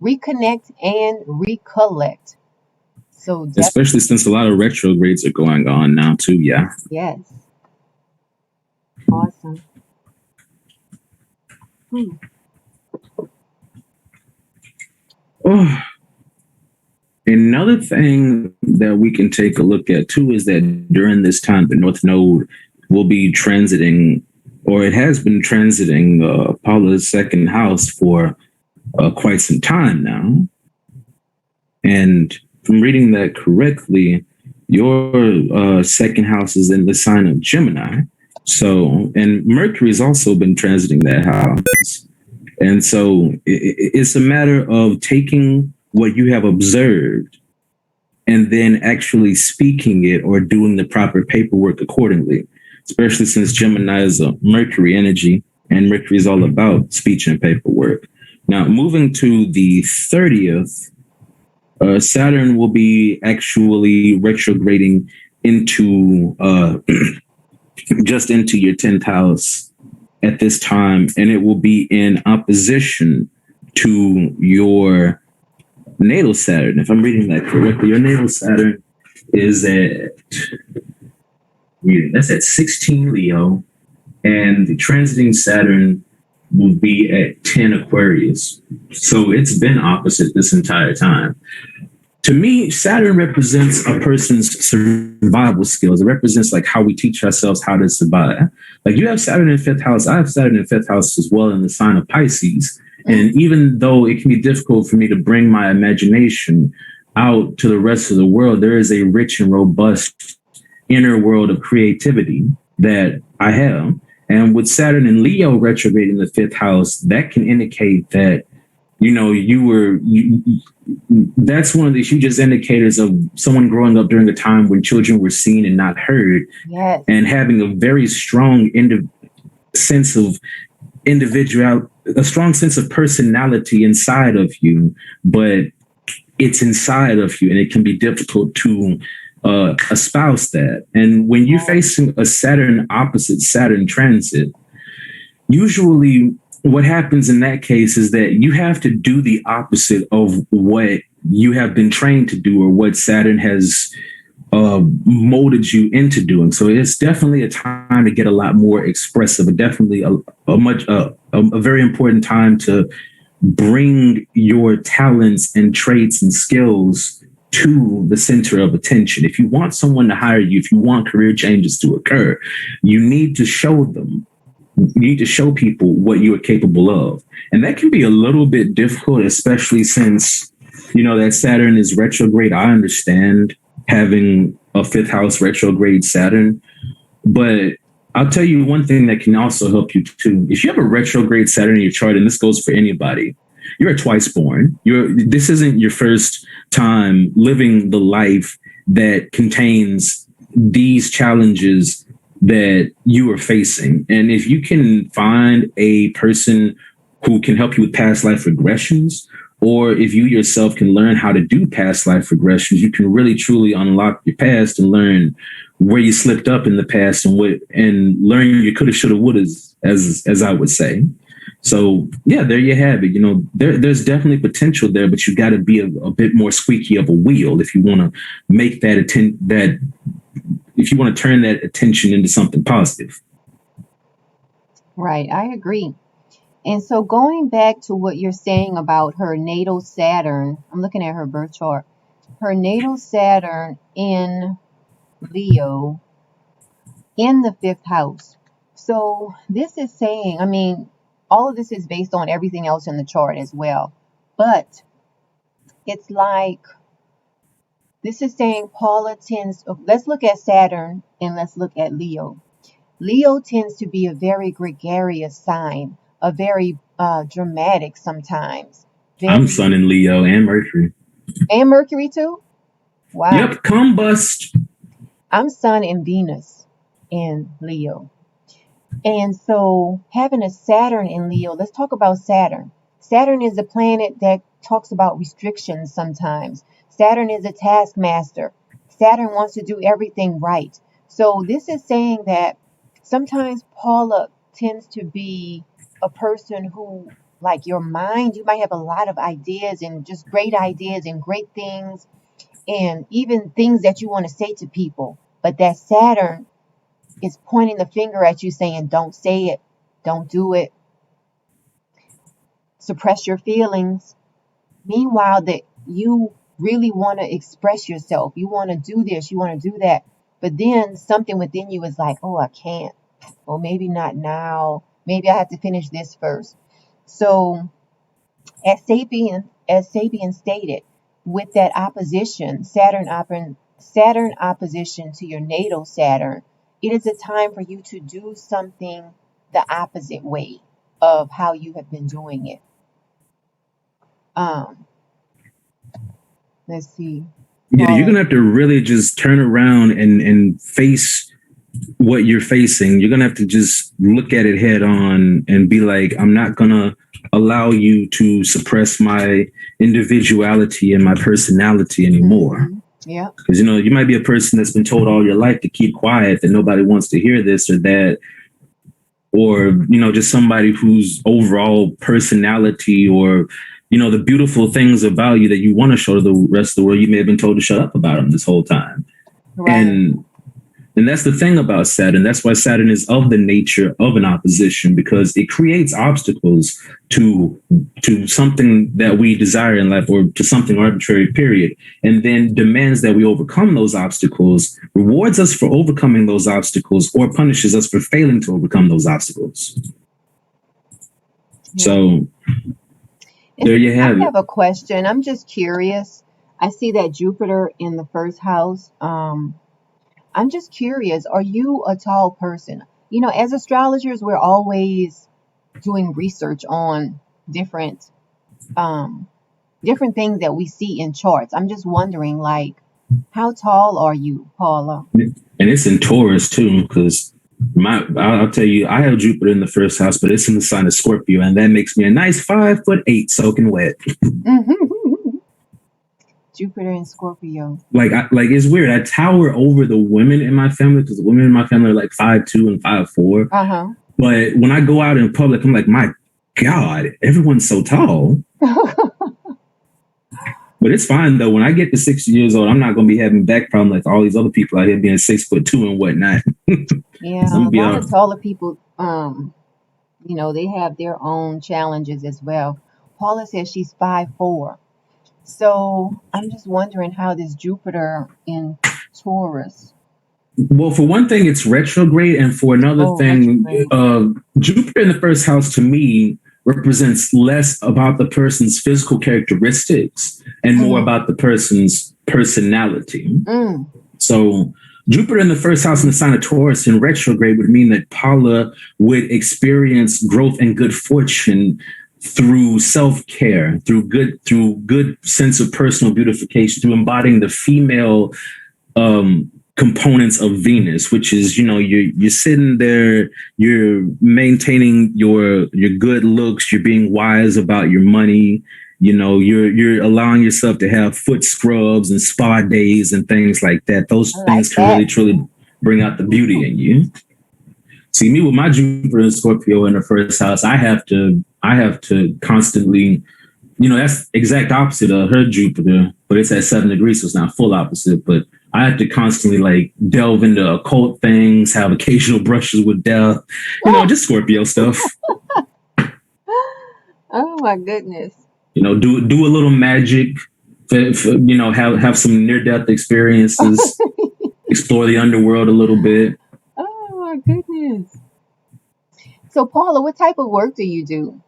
reconnect and recollect. So especially since a lot of retrogrades are going on now too. Yeah. Yes. Awesome. Oh, another thing that we can take a look at too is that during this time, the North Node will be transiting, or it has been transiting, Paula's second house for quite some time now. And from reading that correctly, your second house is in the sign of Gemini. So, and Mercury's also been transiting that house. And so it's a matter of taking what you have observed and then actually speaking it or doing the proper paperwork accordingly, especially since Gemini is a Mercury energy and Mercury is all about speech and paperwork. Now, moving to the 30th, Saturn will be actually retrograding into just into your 10th house at this time, and it will be in opposition to your natal Saturn. If I'm reading that correctly, your natal Saturn is that's at 16 Leo, and the transiting Saturn will be at 10 Aquarius. So it's been opposite this entire time. To me, Saturn represents a person's survival skills. It represents like how we teach ourselves how to survive. Like you have Saturn in fifth house. I have Saturn in fifth house as well in the sign of Pisces. And even though it can be difficult for me to bring my imagination out to the rest of the world, there is a rich and robust inner world of creativity that I have. And with Saturn and Leo retrograde in the fifth house, that can indicate that, that's one of the hugest indicators of someone growing up during a time when children were seen and not heard. Yes. And having a very strong sense of individual, a strong sense of personality inside of you, but it's inside of you and it can be difficult to espouse that. And when you're facing a Saturn opposite Saturn transit, usually what happens in that case is that you have to do the opposite of what you have been trained to do or what Saturn has molded you into doing. So it's definitely a time to get a lot more expressive, but definitely a very important time to bring your talents and traits and skills to the center of attention. If you want someone to hire you, if you want career changes to occur, you need to show them. You need to show people what you are capable of. And that can be a little bit difficult, especially since, that Saturn is retrograde. I understand having a fifth house retrograde Saturn, but I'll tell you one thing that can also help you too. If you have a retrograde Saturn in your chart, and this goes for anybody, you're a twice born. This isn't your first time living the life that contains these challenges that you are facing. And if you can find a person who can help you with past life regressions, or if you yourself can learn how to do past life regressions, you can really truly unlock your past and learn where you slipped up in the past and learn your coulda, shoulda, woulda, as I would say. So yeah, there you have it. There's definitely potential there, but you got to be a bit more squeaky of a wheel if you want to make if you want to turn that attention into something positive. Right, I agree. And so going back to what you're saying about her natal Saturn, I'm looking at her birth chart. Her natal Saturn in Leo in the fifth house. So this is saying, I mean, all of this is based on everything else in the chart as well. But it's like this is saying Paula tends, let's look at Saturn and let's look at Leo. Leo tends to be a very gregarious sign, a very dramatic sometimes. I'm Very, Sun in Leo and Mercury. and Mercury too? Wow. Yep, combust. I'm Sun and Venus in Leo. And so having a Saturn in Leo, let's talk about Saturn. Saturn is a planet that talks about restrictions sometimes. Saturn is a taskmaster. Saturn wants to do everything right. So this is saying that sometimes Paula tends to be a person who, like your mind, you might have a lot of ideas and just great ideas and great things and even things that you want to say to people. But that Saturn is pointing the finger at you saying, don't say it, don't do it, suppress your feelings. Meanwhile, that you really want to express yourself, you want to do this, you want to do that, but then something within you is like, oh, I can't, or maybe not now, maybe I have to finish this first. So as Sapien stated, with that opposition, Saturn opposition to your natal Saturn, it is a time for you to do something the opposite way of how you have been doing it. Um, let's see. Yeah, you're Paula. gonna have to really just turn around and face what you're facing. You're gonna have to just look at it head on and be like, I'm not gonna allow you to suppress my individuality and my personality anymore. Yeah. Because you might be a person that's been told all your life to keep quiet, that nobody wants to hear this or that, or just somebody whose overall personality or the beautiful things about you that you want to show to the rest of the world, you may have been told to shut up about them this whole time. Right. And that's the thing about Saturn. That's why Saturn is of the nature of an opposition, because it creates obstacles to something that we desire in life, or to something arbitrary, period, and then demands that we overcome those obstacles, rewards us for overcoming those obstacles, or punishes us for failing to overcome those obstacles. Yeah. So there you have I it. have a question. I'm just curious. I see that Jupiter in the first house. I'm just curious, are you a tall person? As astrologers, we're always doing research on different different things that we see in charts. I'm just wondering, like, how tall are you, Paula? And it's in Taurus too, because I'll tell you, I have Jupiter in the first house, but it's in the sign of Scorpio, and that makes me a nice 5'8" soaking wet. Jupiter in Scorpio. Like it's weird. I tower over the women in my family, because the women in my family are like 5'2" and 5'4". But when I go out in public, I'm like, my God, everyone's so tall. But it's fine though. When I get to 60 years old, I'm not going to be having back problems like all these other people out here being 6'2" and whatnot. Yeah, a lot of taller people, they have their own challenges as well. Paula says she's 5'4". So I'm just wondering how this Jupiter in Taurus. Well, for one thing, it's retrograde, and for another thing, Jupiter in the first house to me represents less about the person's physical characteristics and more about the person's personality. So Jupiter in the first house in the sign of Taurus in retrograde would mean that Paula would experience growth and good fortune through self-care, through good sense of personal beautification, through embodying the female components of Venus, which is, you're sitting there, you're maintaining your good looks, you're being wise about your money, you're allowing yourself to have foot scrubs and spa days and things like that. Those I like things can that. really truly bring out the beauty in you. See, me with my Jupiter and Scorpio in the first house, I have to constantly, that's exact opposite of her Jupiter, but it's at 7 degrees, so it's not full opposite. But I have to constantly like delve into occult things, have occasional brushes with death, just Scorpio stuff. Oh my goodness. Do a little magic, have some near death experiences, explore the underworld a little bit. Oh my goodness. So Paula, what type of work do you do?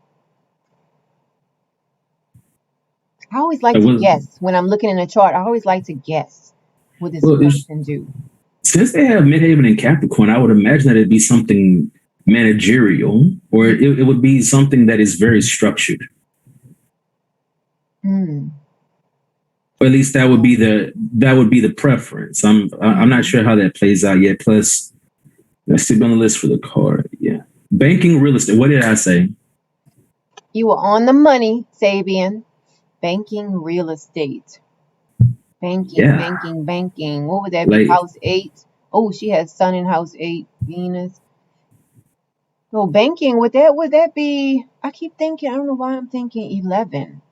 I always I like to was guess when I'm looking in a chart. I always like to guess what this well, person do. since they have Midhaven and Capricorn, I would imagine that it'd be something managerial, or it would be something that is very structured. Hmm. Or at least that would be the preference. I'm not Hmm. sure how that plays out yet. Plus, let's see on the list for the card. Yeah, banking, real estate. What did I say? You were on the money, Sabian. Banking, real estate. Banking, Yeah, banking, banking. What would that be? like House 8. Oh, she has Sun in House 8, Venus. So banking, would that be? I keep thinking. I don't know why I'm thinking 11,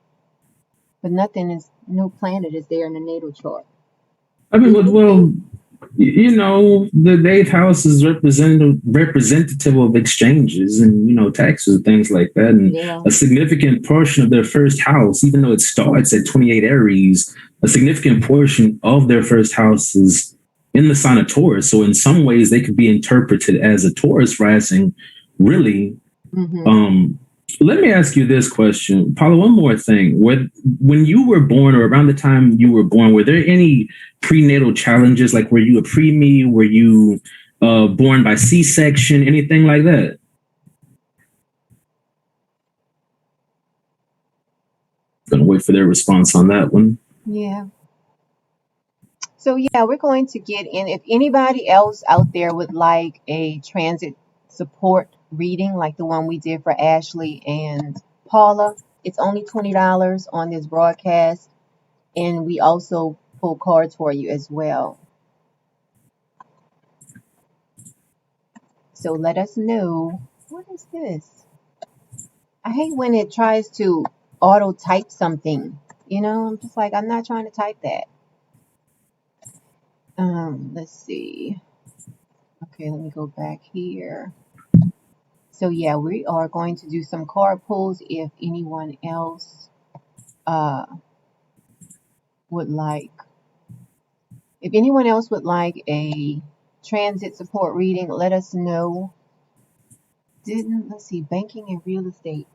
but no planet is there in the natal chart. I mean, Is well, it? the eighth house is representative of exchanges and taxes and things like that, and Yeah. a significant portion of their first house, even though it starts at 28 Aries, a significant portion of their first house is in the sign of Taurus. So in some ways, they could be interpreted as a Taurus rising, really. Mm-hmm. um, Let me ask you this question, Paula. One more thing: when you were born, or around the time you were born, were there any prenatal challenges? Like, were you a preemie? Were you born by C-section? Anything like that? Gonna wait for their response on that one. Yeah. So yeah, we're going to get in. If anybody else out there would like a transit support reading like the one we did for Ashley and Paula, it's only $20 on this broadcast, and we also pull cards for you as well. So let us know. What is this? I hate when it tries to auto type something. I'm just like, I'm not trying to type that. Let's see. Okay, let me go back here. So yeah, we are going to do some card pulls if anyone else uh would like. If anyone else would like a transit support reading, let us know. Didn't let's see, banking and real estate.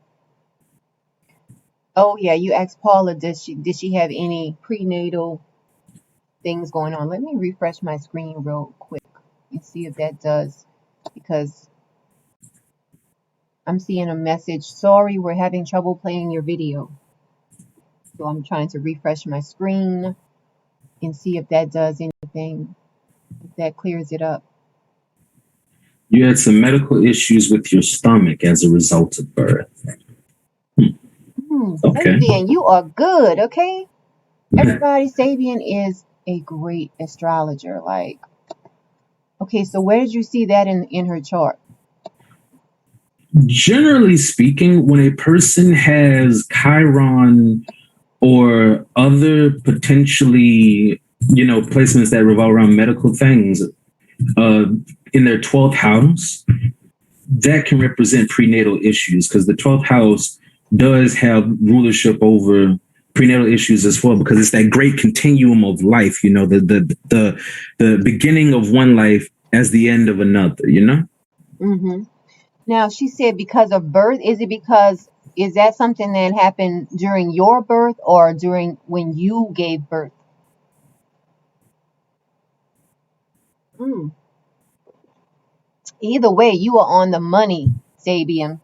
Oh yeah, you asked Paula, did she have any prenatal things going on? Let me refresh my screen real quick and see if that does, because I'm seeing a message. Sorry, we're having trouble playing your video. So I'm trying to refresh my screen and see if that does anything, if that clears it up. You had some medical issues with your stomach as a result of birth. Okay. Sabian, you are good, okay? Everybody, Sabian is a great astrologer. Like, okay, so where did you see that in her chart? Generally speaking, when a person has Chiron or other potentially, placements that revolve around medical things, uh, in their 12th house, that can represent prenatal issues, because the 12th house does have rulership over prenatal issues as well, because it's that great continuum of life, the beginning of one life as the end of another. Mm-hmm. Now, she said because of birth. Is that something that happened during your birth or during when you gave birth? Mm. Either way, you are on the money, Sabian.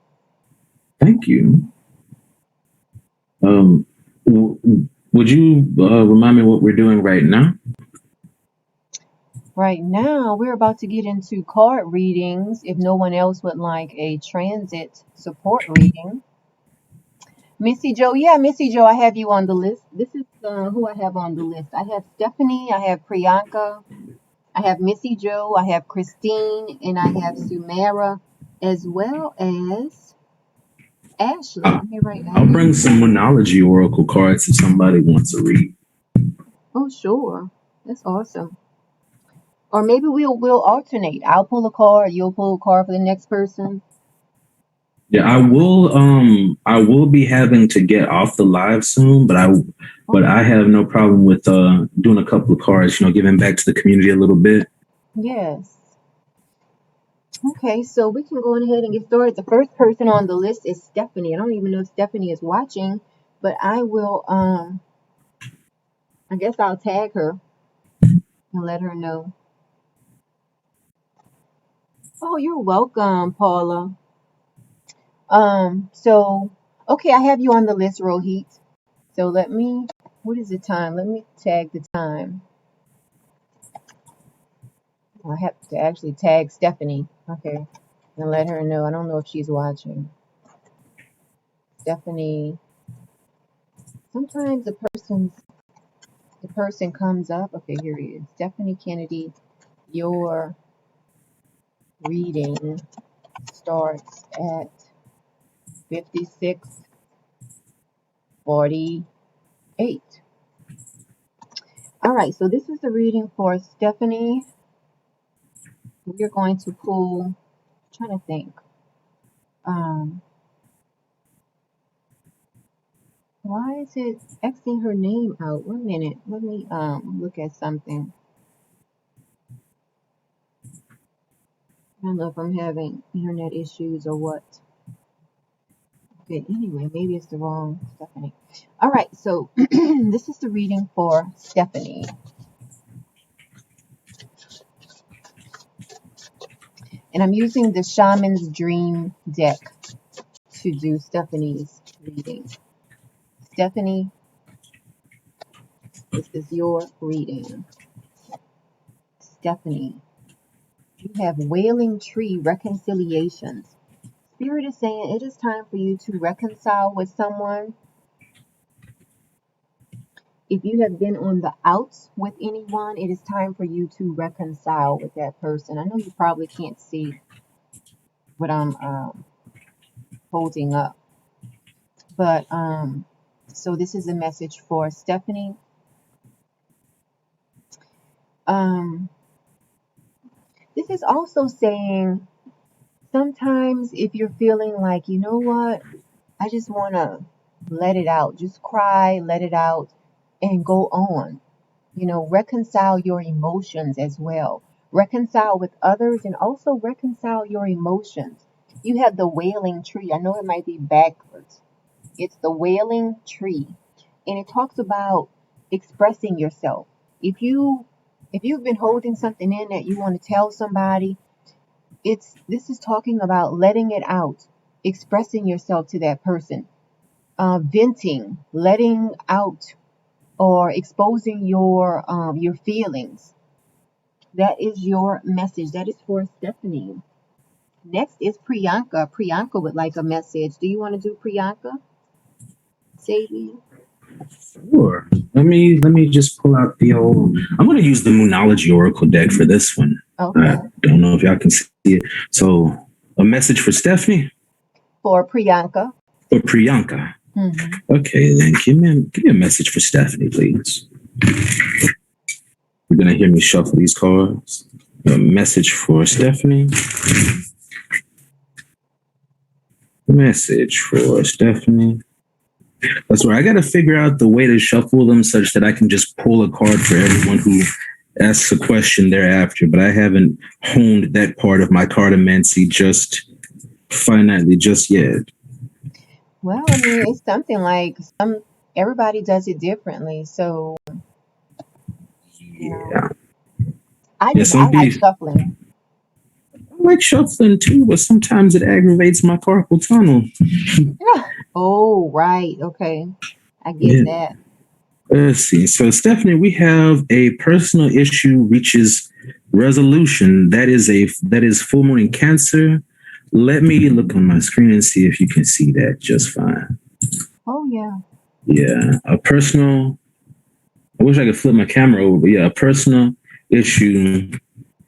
Thank you. Would you remind me what we're doing right now? Right now, we're about to get into card readings. If no one else would like a transit support reading, Missy Joe, yeah, Missy Joe, I have you on the list. This is who I have on the list. I have Stephanie, I have Priyanka, I have Missy Joe, I have Christine, and I have Sumera, as well as Ashley. I- Let me write I'll Ashley. bring some Monology Oracle cards if somebody wants to read. Oh, sure. That's awesome. Or maybe we'll alternate. I'll pull a card, you'll pull a card for the next person. Yeah, I will be having to get off the live soon, but Okay. I have no problem with doing a couple of cards, giving back to the community a little bit. Yes. Okay, so we can go ahead and get started. The first person on the list is Stephanie. I don't even know if Stephanie is watching, but I will I guess I'll tag her and let her know. Oh, you're welcome, Paula. So okay, I have you on the list, Rohit. So what is the time? Let me tag the time. I have to actually tag Stephanie. Okay. And let her know. I don't know if she's watching. Stephanie, sometimes the person comes up. Okay, here he is. Stephanie Kennedy, your reading starts at 56:48. All right, so this is the reading for Stephanie. We're going to pull, I'm trying to think. Um, why is it Xing her name out? 1 minute. Let me look at something. I don't know if I'm having internet issues or what. Okay, anyway, maybe it's the wrong Stephanie. All right, so this is the reading for Stephanie. And I'm using the Shaman's Dream deck to do Stephanie's reading. Stephanie, this is your reading. Stephanie, you have Wailing Tree Reconciliations. Spirit is saying it is time for you to reconcile with someone. If you have been on the outs with anyone, it is time for you to reconcile with that person. I know you probably can't see what I'm holding up, but so this is a message for Stephanie. Um, this is also saying sometimes if you're feeling like, you know what, I just want to let it out, just cry, let it out, and go on. Reconcile your emotions as well. Reconcile with others and also reconcile your emotions. You have the wailing tree. I know it might be backwards. It's the wailing tree. And it talks about expressing yourself. If you if you've been holding something in that you want to tell somebody, this is talking about letting it out, expressing yourself to that person, venting, letting out or exposing your feelings. That is your message. That is for Stephanie. Next is Priyanka. Priyanka would like a message. Do you want to do Priyanka? Sadie? Sure. Let me just pull out the old. I'm going to use the Moonology Oracle deck for this one. I Okay. don't know if y'all can see it. So, a message for Stephanie For Priyanka. or Priyanka. Hmm. Okay, then give me a message for Stephanie, please. You're gonna hear me shuffle these cards. A message for Stephanie. A message for Stephanie. That's where I got to figure out the way to shuffle them such that I can just pull a card for everyone who asks a question thereafter. But I haven't honed that part of my cartomancy just finitely just yet. Well, I mean, it's something like everybody does it differently. So, you know, Yeah. I Yeah, just some I like people shuffling. I like shuffling too, but sometimes it aggravates my carpal tunnel. Oh, right. Okay. I get Yeah. that. Let's see. So, Stephanie, we have a personal issue reaches resolution. That is full moon in Cancer. Let me look on my screen and see if you can see that just fine. Oh yeah. Yeah, a personal. I wish I could flip my camera over, but yeah, a personal issue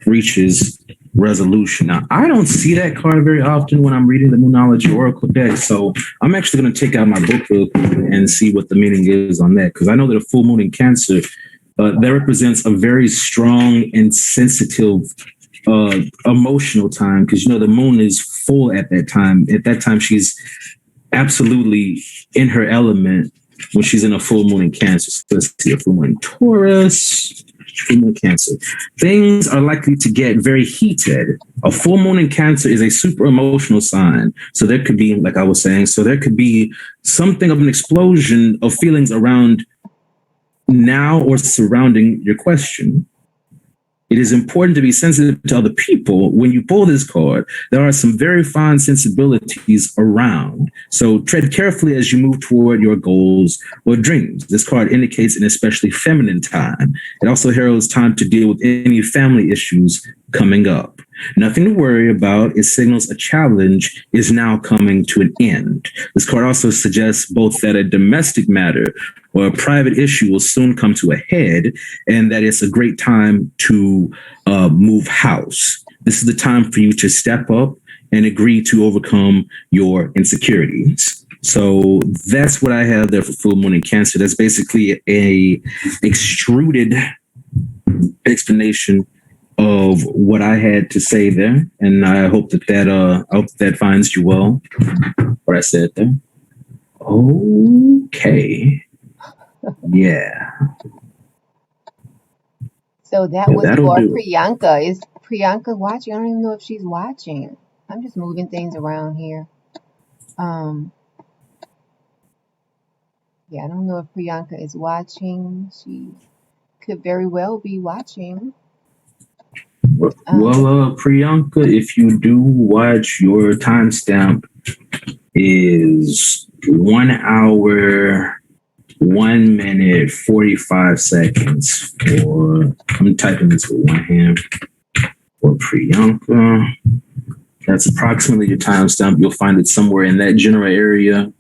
reaches resolution. Now, I don't see that card very often when I'm reading the Moonology Oracle deck, so I'm actually going to take out my book real quick and see what the meaning is on that, because I know that a full moon in Cancer that represents a very strong and sensitive emotional time, because the moon is full at that time. At that time, she's absolutely in her element when she's in a full moon in Cancer. So let's see, a full moon in Taurus, full moon in Cancer. Things are likely to get very heated. A full moon in Cancer is a super emotional sign. So there could be, like I was saying, so there could be something of an explosion of feelings around now or surrounding your question. It is important to be sensitive to other people. When you pull this card, there are some very fine sensibilities around. So tread carefully as you move toward your goals or dreams. This card indicates an especially feminine time. It also heralds time to deal with any family issues coming up. Nothing to worry about. It signals a challenge is now coming to an end. This card also suggests both that a domestic matter or a private issue will soon come to a head, and that it's a great time to move house. This is the time for you to step up and agree to overcome your insecurities. So that's what I have there for full moon in Cancer. That's basically a extruded explanation of what I had to say there, and I hope that finds you well. What I said there. Okay. Yeah. So that was That'll for do it. Priyanka. Is Priyanka watching? I don't even know if she's watching. I'm just moving things around here. Um, yeah, I don't know if Priyanka is watching. She could very well be watching. Well, Priyanka, if you do watch, your timestamp is 1 hour, 1 minute, 45 seconds. I'm typing this with one hand for Priyanka. That's approximately your timestamp. You'll find it somewhere in that general area.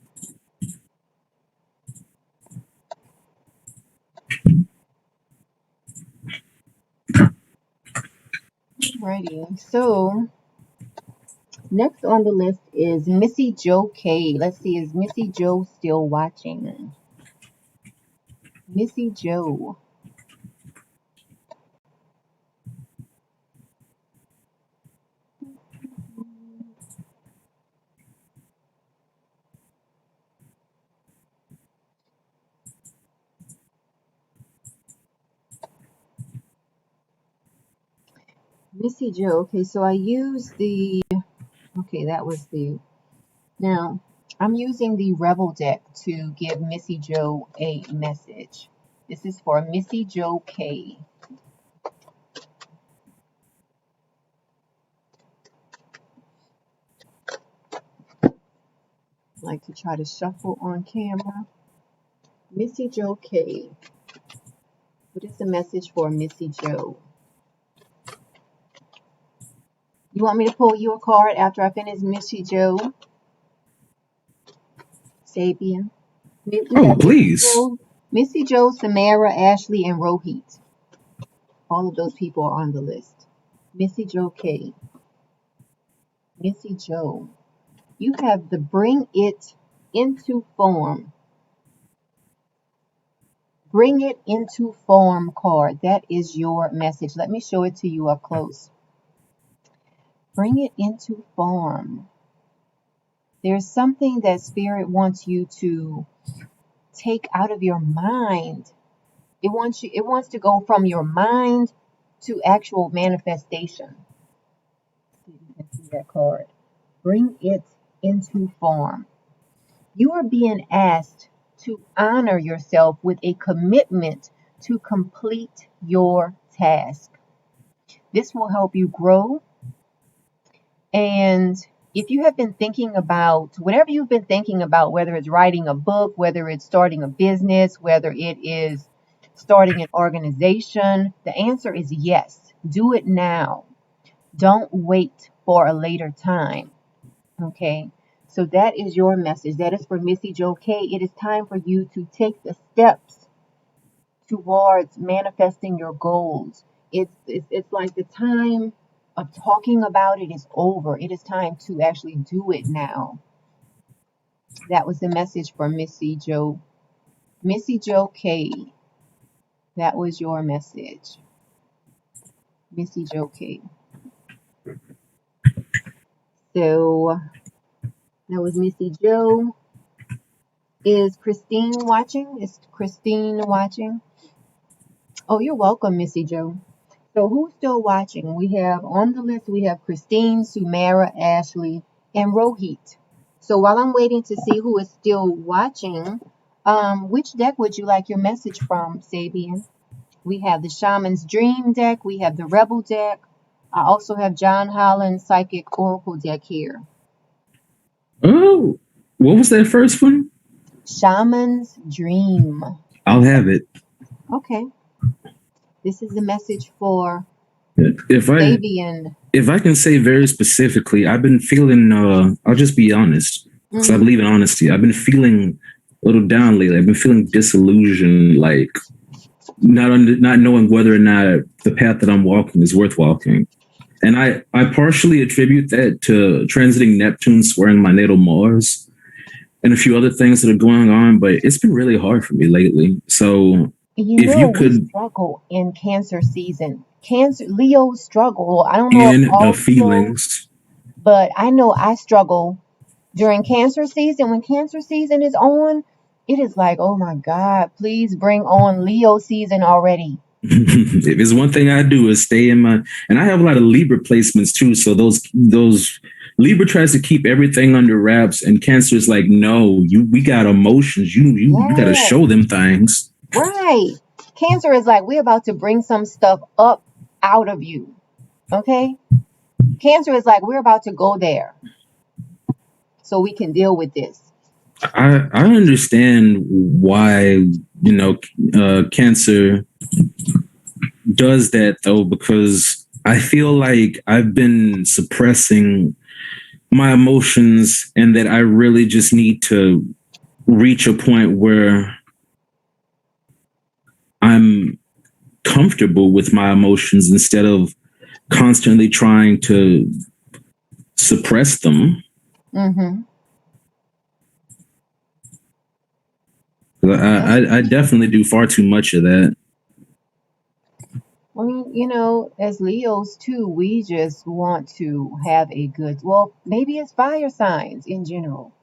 Alrighty. So next on the list is Missy Joe K. Let's see, is Missy Joe still watching? Missy Joe. Missy Joe. Okay, so I use the. Okay, that was the. Now, I'm using the Rebel deck to give Missy Joe a message. This is for Missy Joe K. I like to try to shuffle on camera. Missy Joe K. What is the message for Missy Joe? You want me to pull you a card after I finish Missy Joe? Sabian. We Oh, have please. Missy Joe, Samara, Ashley, and Rohit. All of those people are on the list. Missy Joe K. Missy Joe. You have the bring it into form. Bring it into form card. That is your message. Let me show it to you up close. Bring it into form. There's something that Spirit wants you to take out of your mind. It wants to go from your mind to actual manifestation. You can see that card. Bring it into form. You are being asked to honor yourself with a commitment to complete your task. This will help you grow. And if you have been thinking about whatever you've been thinking about, whether it's writing a book, whether it's starting a business, whether it is starting an organization, the answer is yes. Do it now. Don't wait for a later time. Okay. So that is your message. That is for Missy Joe K. It is time for you to take the steps towards manifesting your goals. It's like the time of talking about it is over. It is time to actually do it now. That was the message for Missy Joe. Missy Joe K. That was your message. Missy Joe K. So that was Missy Joe. Is Christine watching? Is Christine watching? Oh, you're welcome, Missy Joe. So who's still watching? We have on the list, we have Christine, Sumera, Ashley, and Rohit. So while I'm waiting to see who is still watching, which deck would you like your message from, Sabian? We have the Shaman's Dream deck. We have the Rebel deck. I also have John Holland's Psychic Oracle deck here. Oh, what was that first one? Shaman's Dream. I'll have it. Okay. This is the message for If I Fabian. if I can say very specifically, I've been feeling. I'll just be honest, because I believe in honesty. I've been feeling a little down lately. I've been feeling disillusioned, like not knowing whether or not the path that I'm walking is worth walking. And I partially attribute that to transiting Neptune, squaring my natal Mars, and a few other things that are going on. But it's been really hard for me lately. So if you We could, struggle in Cancer season. Cancer, Leo struggle. I don't know if in the all Leo, feelings, but I know I struggle during Cancer season. When Cancer season is on, it is like, oh my God, please bring on Leo season already. if it's one thing I do is stay in my, and I have a lot of Libra placements too. So those Libra tries to keep everything under wraps, and Cancer is like, no, we got emotions. You got to Yes, show them things. right. Cancer is like, we're about to bring some stuff up out of you. Okay? Cancer is like, we're about to go there so we can deal with this. I understand why Cancer does that though, because I feel like I've been suppressing my emotions, and that I really just need to reach a point where I'm comfortable with my emotions instead of constantly trying to suppress them. Mm-hmm. I definitely do far too much of that. I mean, as Leos too, we just want to have a good, well, maybe it's fire signs in general.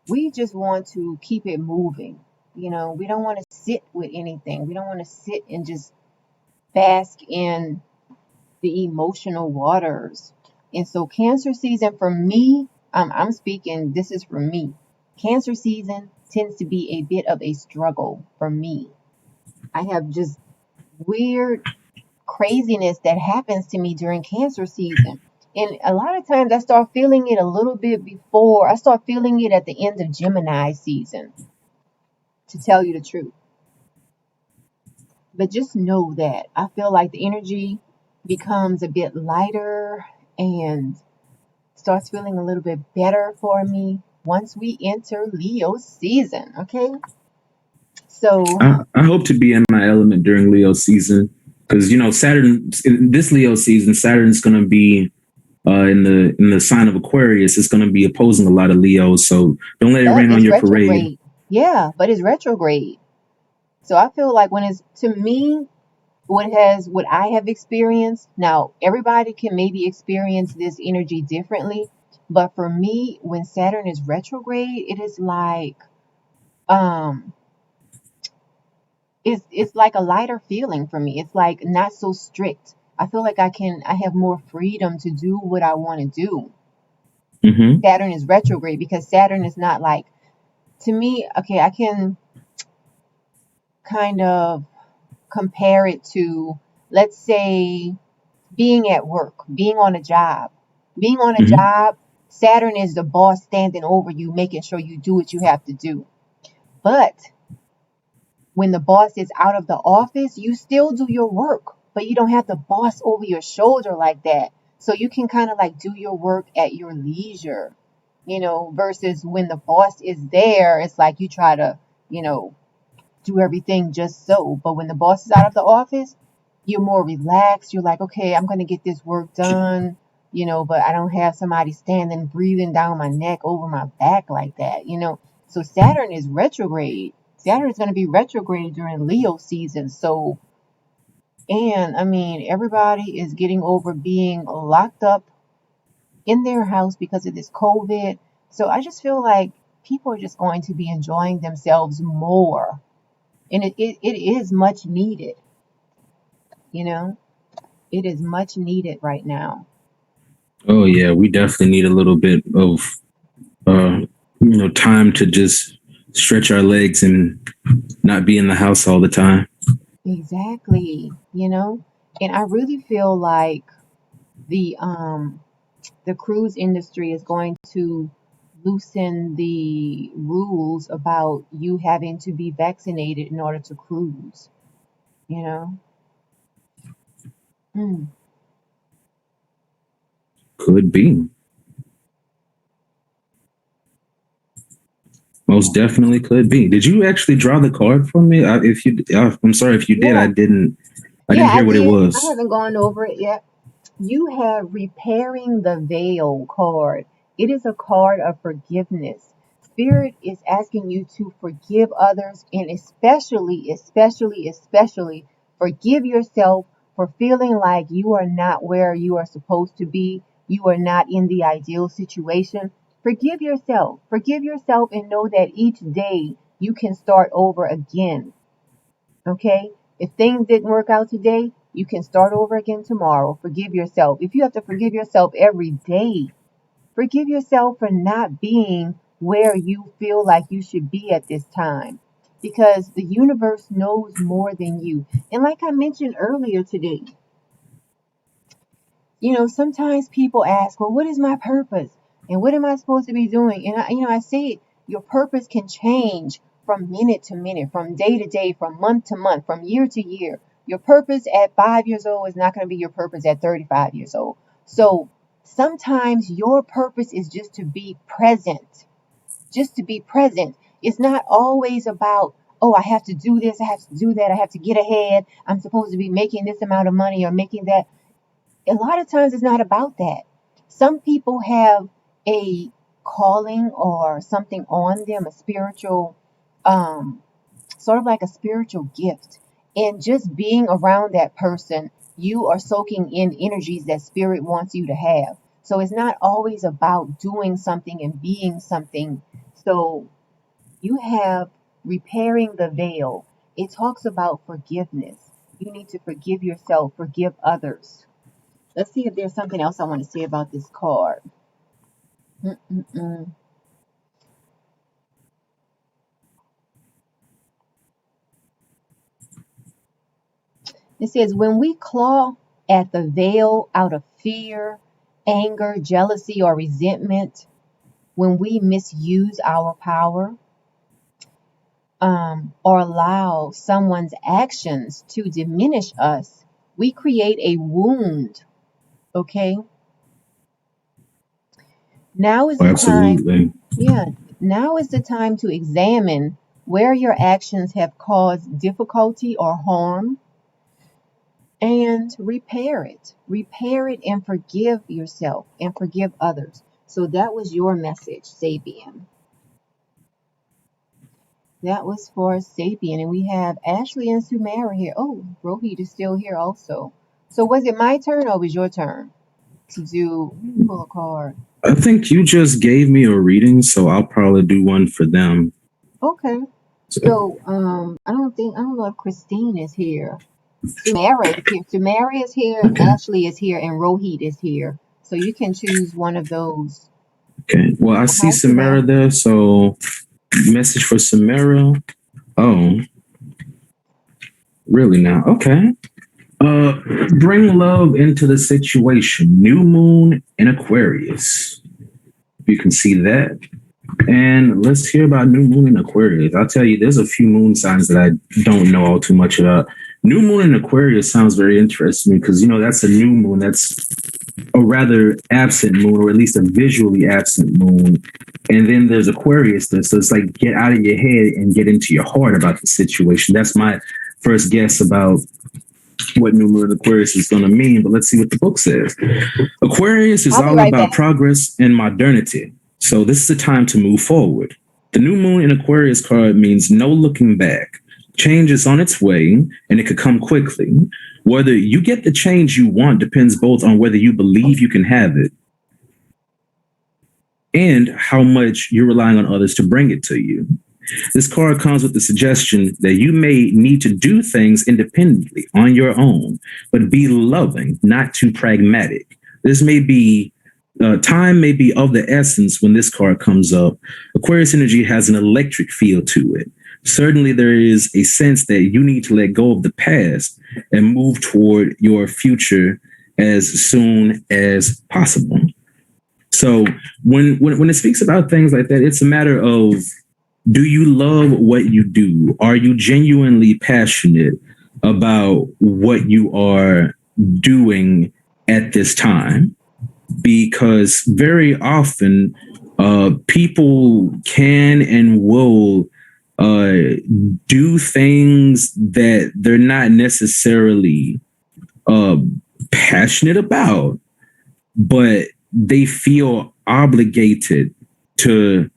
We just want to keep it moving. We don't want to sit with anything. We don't want to sit and just bask in the emotional waters. And so, Cancer season for me, I'm speaking, this is for me. Cancer season tends to be a bit of a struggle for me. I have just weird craziness that happens to me during Cancer season. And a lot of times I start feeling it a little bit before, I start feeling it at the end of Gemini season, to tell you the truth. But just know that I feel like the energy becomes a bit lighter and starts feeling a little bit better for me once we enter Leo season. Okay. So, I hope to be in my element during Leo season, because Saturn in this Leo season, Saturn's going to be in the sign of Aquarius. It's going to be opposing a lot of Leos, so don't let it but rain on it's your parade. retrograde. Yeah, but it's retrograde. So I feel like when it's, to me, what I have experienced, now everybody can maybe experience this energy differently, but for me, when Saturn is retrograde, it is like um it's like a lighter feeling for me. It's like not so strict. I feel like I have more freedom to do what I want to do. Mm-hmm. Saturn is retrograde because Saturn is not like, to me, okay, I can kind of compare it to, let's say, being at work, being on a job. Being on a Mm-hmm. job, Saturn is the boss standing over you, making sure you do what you have to do. But when the boss is out of the office, you still do your work. but you don't have the boss over your shoulder like that. So you can kind of like do your work at your leisure, versus when the boss is there, it's like you try to, you know, do everything just so. But when the boss is out of the office, you're more relaxed. You're like, okay, I'm going to get this work done, but I don't have somebody standing, breathing down my neck, over my back like that. So Saturn is retrograde. Saturn is going to be retrograde during Leo season. So, and I mean, everybody is getting over being locked up in their house because of this COVID. So I just feel like people are just going to be enjoying themselves more. And it is much needed, you know? It is much needed right now. Oh yeah, we definitely need a little bit of uh, time to just stretch our legs and not be in the house all the time. Exactly. And I really feel like the um the cruise industry is going to loosen the rules about you having to be vaccinated in order to cruise, you know? Mm. Could be. Most definitely could be. Did you actually draw the card for me? If you, I'm sorry if you did. I Yeah. didn't. I Yeah, didn't I hear what it did. I was. haven't gone over it yet. You have Repairing the Veil card. It is a card of forgiveness. Spirit is asking you to forgive others and especially forgive yourself for feeling like you are not where you are supposed to be. You are not in the ideal situation. Forgive yourself. Forgive yourself and know that each day you can start over again. Okay? If things didn't work out today, you can start over again tomorrow. Forgive yourself. If you have to forgive yourself every day, forgive yourself for not being where you feel like you should be at this time. Because the universe knows more than you. And like I mentioned earlier today, sometimes people ask, well, what is my purpose? And what am I supposed to be doing? And I say it, your purpose can change from minute to minute, from day to day, from month to month, from year to year. Your purpose at 5 years old is not going to be your purpose at 35 years old. So sometimes your purpose is just to be present, just to be present. It's not always about, oh, I have to do this, I have to do that, I have to get ahead, I'm supposed to be making this amount of money or making that. A lot of times it's not about that. Some people have a calling or something on them, a spiritual, um, sort of like a spiritual gift. And just being around that person, you are soaking in energies that spirit wants you to have. So it's not always about doing something and being something. So you have Repairing the Veil. It talks about forgiveness. You need to forgive yourself, forgive others. Let's see if there's something else I want to say about this card. Mm-mm-mm. It says, when we claw at the veil out of fear, anger, jealousy, or resentment, when we misuse our power, or allow someone's actions to diminish us, we create a wound. Okay? Now is the time, Absolutely. yeah, now is the time to examine where your actions have caused difficulty or harm and repair it. Repair it and forgive yourself and forgive others. So that was your message, Sabian. That was for Sabian. And we have Ashley and Sumera here. Oh, Rohit is still here also. So was it my turn or was your turn to do pull a card? I think you just gave me a reading, so I'll probably do one for them. Okay. So, So I don't know if Christine is here. Sumera is here. Sumera is here, okay. Ashley is here, and Rohit is here. So you can choose one of those. Okay. Well, I Oh, see hi, Sumera. Samara there. So, message for Samara. Oh, really now? Okay. Uh, bring love into the situation. New moon in Aquarius. You can see that. And let's hear about new moon in Aquarius. I'll tell you, there's a few moon signs that I don't know all too much about. New moon in Aquarius sounds very interesting because, that's a new moon. That's a rather absent moon, or at least a visually absent moon. And then there's Aquarius. So it's like get out of your head and get into your heart about the situation. That's my first guess about what new moon in Aquarius is going to mean. But let's see what the book says. Aquarius is I'll be all right about back. progress and modernity. So this is the time to move forward. The new moon in Aquarius card means no looking back. Change is on its way and it could come quickly. Whether you get the change you want depends both on whether you believe you can have it and how much you're relying on others to bring it to you. This card comes with the suggestion that you may need to do things independently on your own, but be loving, not too pragmatic. This may be time may be of the essence when this card comes up. Aquarius energy has an electric feel to it. Certainly, there is a sense that you need to let go of the past and move toward your future as soon as possible. So, when it speaks about things like that, it's a matter of, do you love what you do? Are you genuinely passionate about what you are doing at this time? Because very often people can and will do things that they're not necessarily uh, passionate about, but they feel obligated to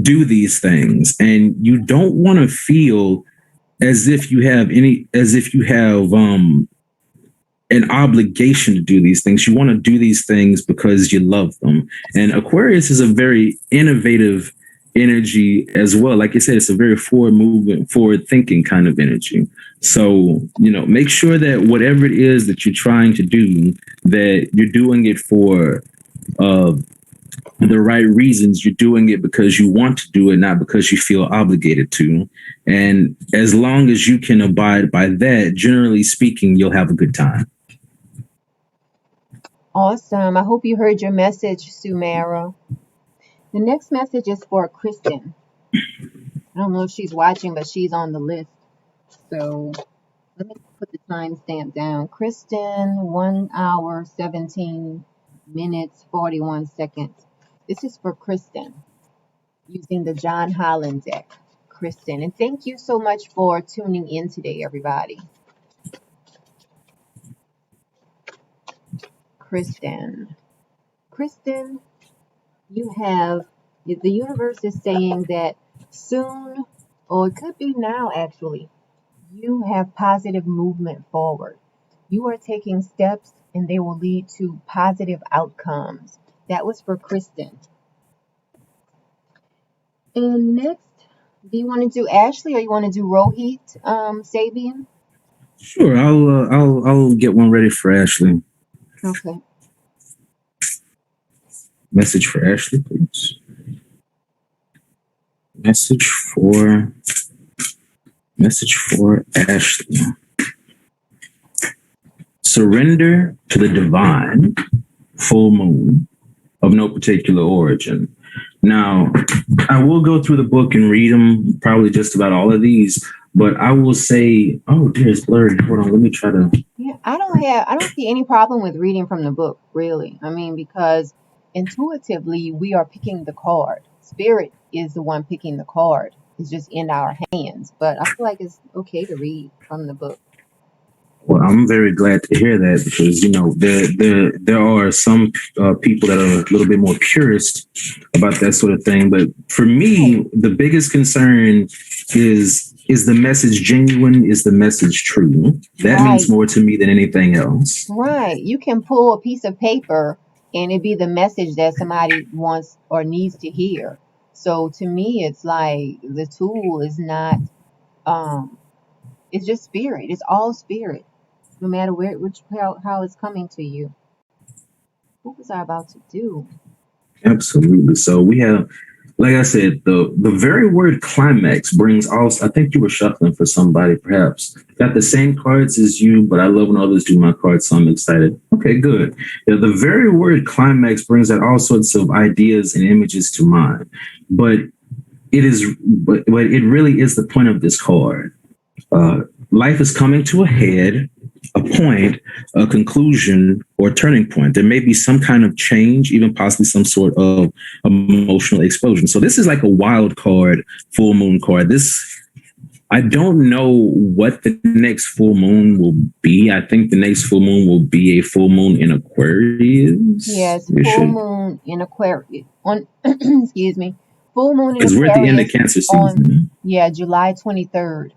do these things. And you don't want to feel as if you have an obligation to do these things. You want to do these things because you love them. And Aquarius is a very innovative energy as well. Like I said, it's a very forward movement, forward thinking kind of energy. So, make sure that whatever it is that you're trying to do, that you're doing it for the right reasons. You're doing it because you want to do it, not because you feel obligated to. And as long as you can abide by that, generally speaking, you'll have a good time. Awesome. I hope you heard your message, Sumera. The next message is for Kristen. I don't know if she's watching, but she's on the list. So let me put the timestamp down. Kristen, 1 hour, 17 minutes, 41 seconds. This is for Kristen using the John Holland deck. Kristen, and thank you so much for tuning in today, everybody. Kristen, you have, the universe is saying that soon, or it could be now actually, you have positive movement forward. You are taking steps and they will lead to positive outcomes. That was for Kristen. And next, do you want to do Ashley or you want to do Rohit, Sabian? Sure, I'll get one ready for Ashley. Okay. Message for Ashley, please. Message for Ashley. Surrender to the divine, full moon of no particular origin. Now, I will go through the book and read them, probably just about all of these, but I will say, oh dear, it's blurry. Hold on, let me try to. Yeah, I don't see any problem with reading from the book, really. I mean, because intuitively we are picking the card. Spirit is the one picking the card. It's just in our hands. But I feel like it's okay to read from the book. Well, I'm very glad to hear that because there are some people that are a little bit more purist about that sort of thing. But for me, the biggest concern is the message genuine? Is the message true? That means more to me than anything else. Right. You can pull a piece of paper and it be the message that somebody wants or needs to hear. So to me, it's like the tool is not. It's just spirit. It's all spirit, no matter how it's coming to you. What was I about to do? Absolutely. So we have, like I said, the very word climax brings also, I think you were shuffling for somebody, perhaps. Got the same cards as you, but I love when others do my cards, so I'm excited. Okay, good. Yeah, the very word climax brings out all sorts of ideas and images to mind. But it really is the point of this card. life is coming to a head, a point, a conclusion, or turning point. There may be some kind of change, even possibly some sort of emotional explosion. So this is like a wild card, full moon card. I don't know what the next full moon will be. I think the next full moon will be a full moon in Aquarius. Yes, We full should, moon in Aquarius on excuse me. Full moon in because we're at the end of Aquarius Cancer on season. July 23rd. Oh,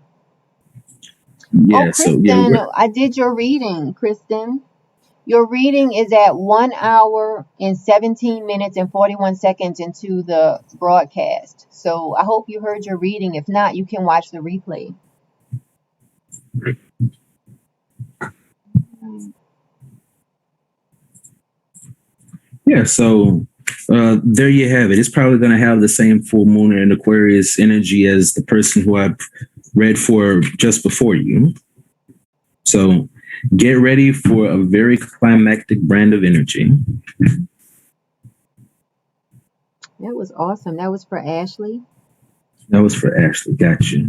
Yeah. So yeah, Kristen, I did your reading, Kristen. Your reading is at 1 hour and 17 minutes and 41 seconds into the broadcast. So I hope you heard your reading. If not, you can watch the replay. yeah. So there you have it. It's probably going to have the same full moon in Aquarius energy as the person who I read for just before you. So get ready for a very climactic brand of energy. That was awesome. That was for Ashley. That was for Ashley. Gotcha.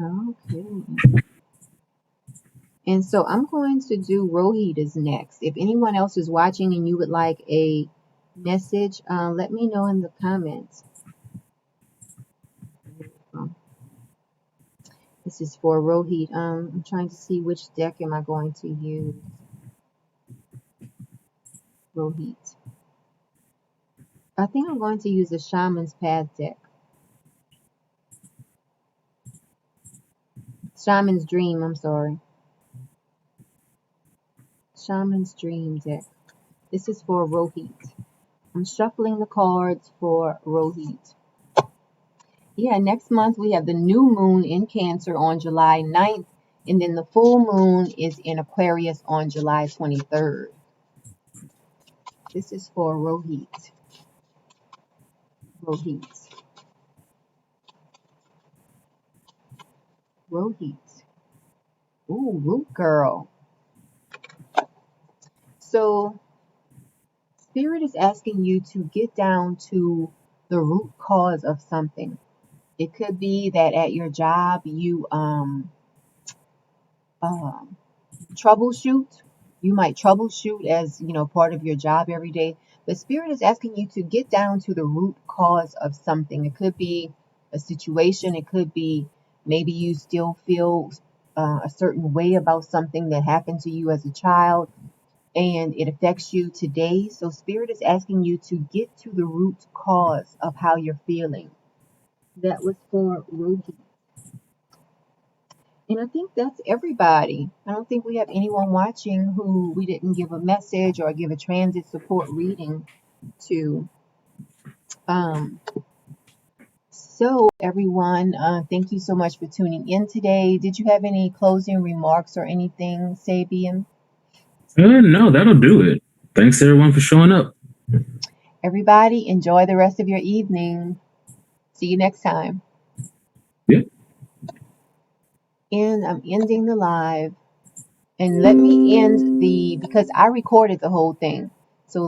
Okay. And so I'm going to do Rohit next. If anyone else is watching and you would like a message, let me know in the comments. This is for Rohit. I'm trying to see which deck am I going to use. Rohit. I think I'm going to use the Shaman's Path deck. Shaman's Dream, I'm sorry. Shaman's Dream deck. This is for Rohit. I'm shuffling the cards for Rohit. Yeah, next month we have the new moon in Cancer on July 9th, and then the full moon is in Aquarius on July 23rd. This is for Rohit. Rohit. Rohit. Ooh, Root Girl. So, Spirit is asking you to get down to the root cause of something. It could be that at your job you um, troubleshoot. You might troubleshoot as part of your job every day. But Spirit is asking you to get down to the root cause of something. It could be a situation. It could be maybe you still feel a certain way about something that happened to you as a child and it affects you today. So Spirit is asking you to get to the root cause of how you're feeling. That was for Rohit. And I think that's everybody. I don't think we have anyone watching who we didn't give a message or give a transit support reading to. Um, so, everyone, thank you so much for tuning in today. Did you have any closing remarks or anything, Sabian? No, that'll do it. Thanks everyone for showing up. Everybody, enjoy the rest of your evening. See you next time. Yeah. And I'm ending the live. And let me end because I recorded the whole thing. So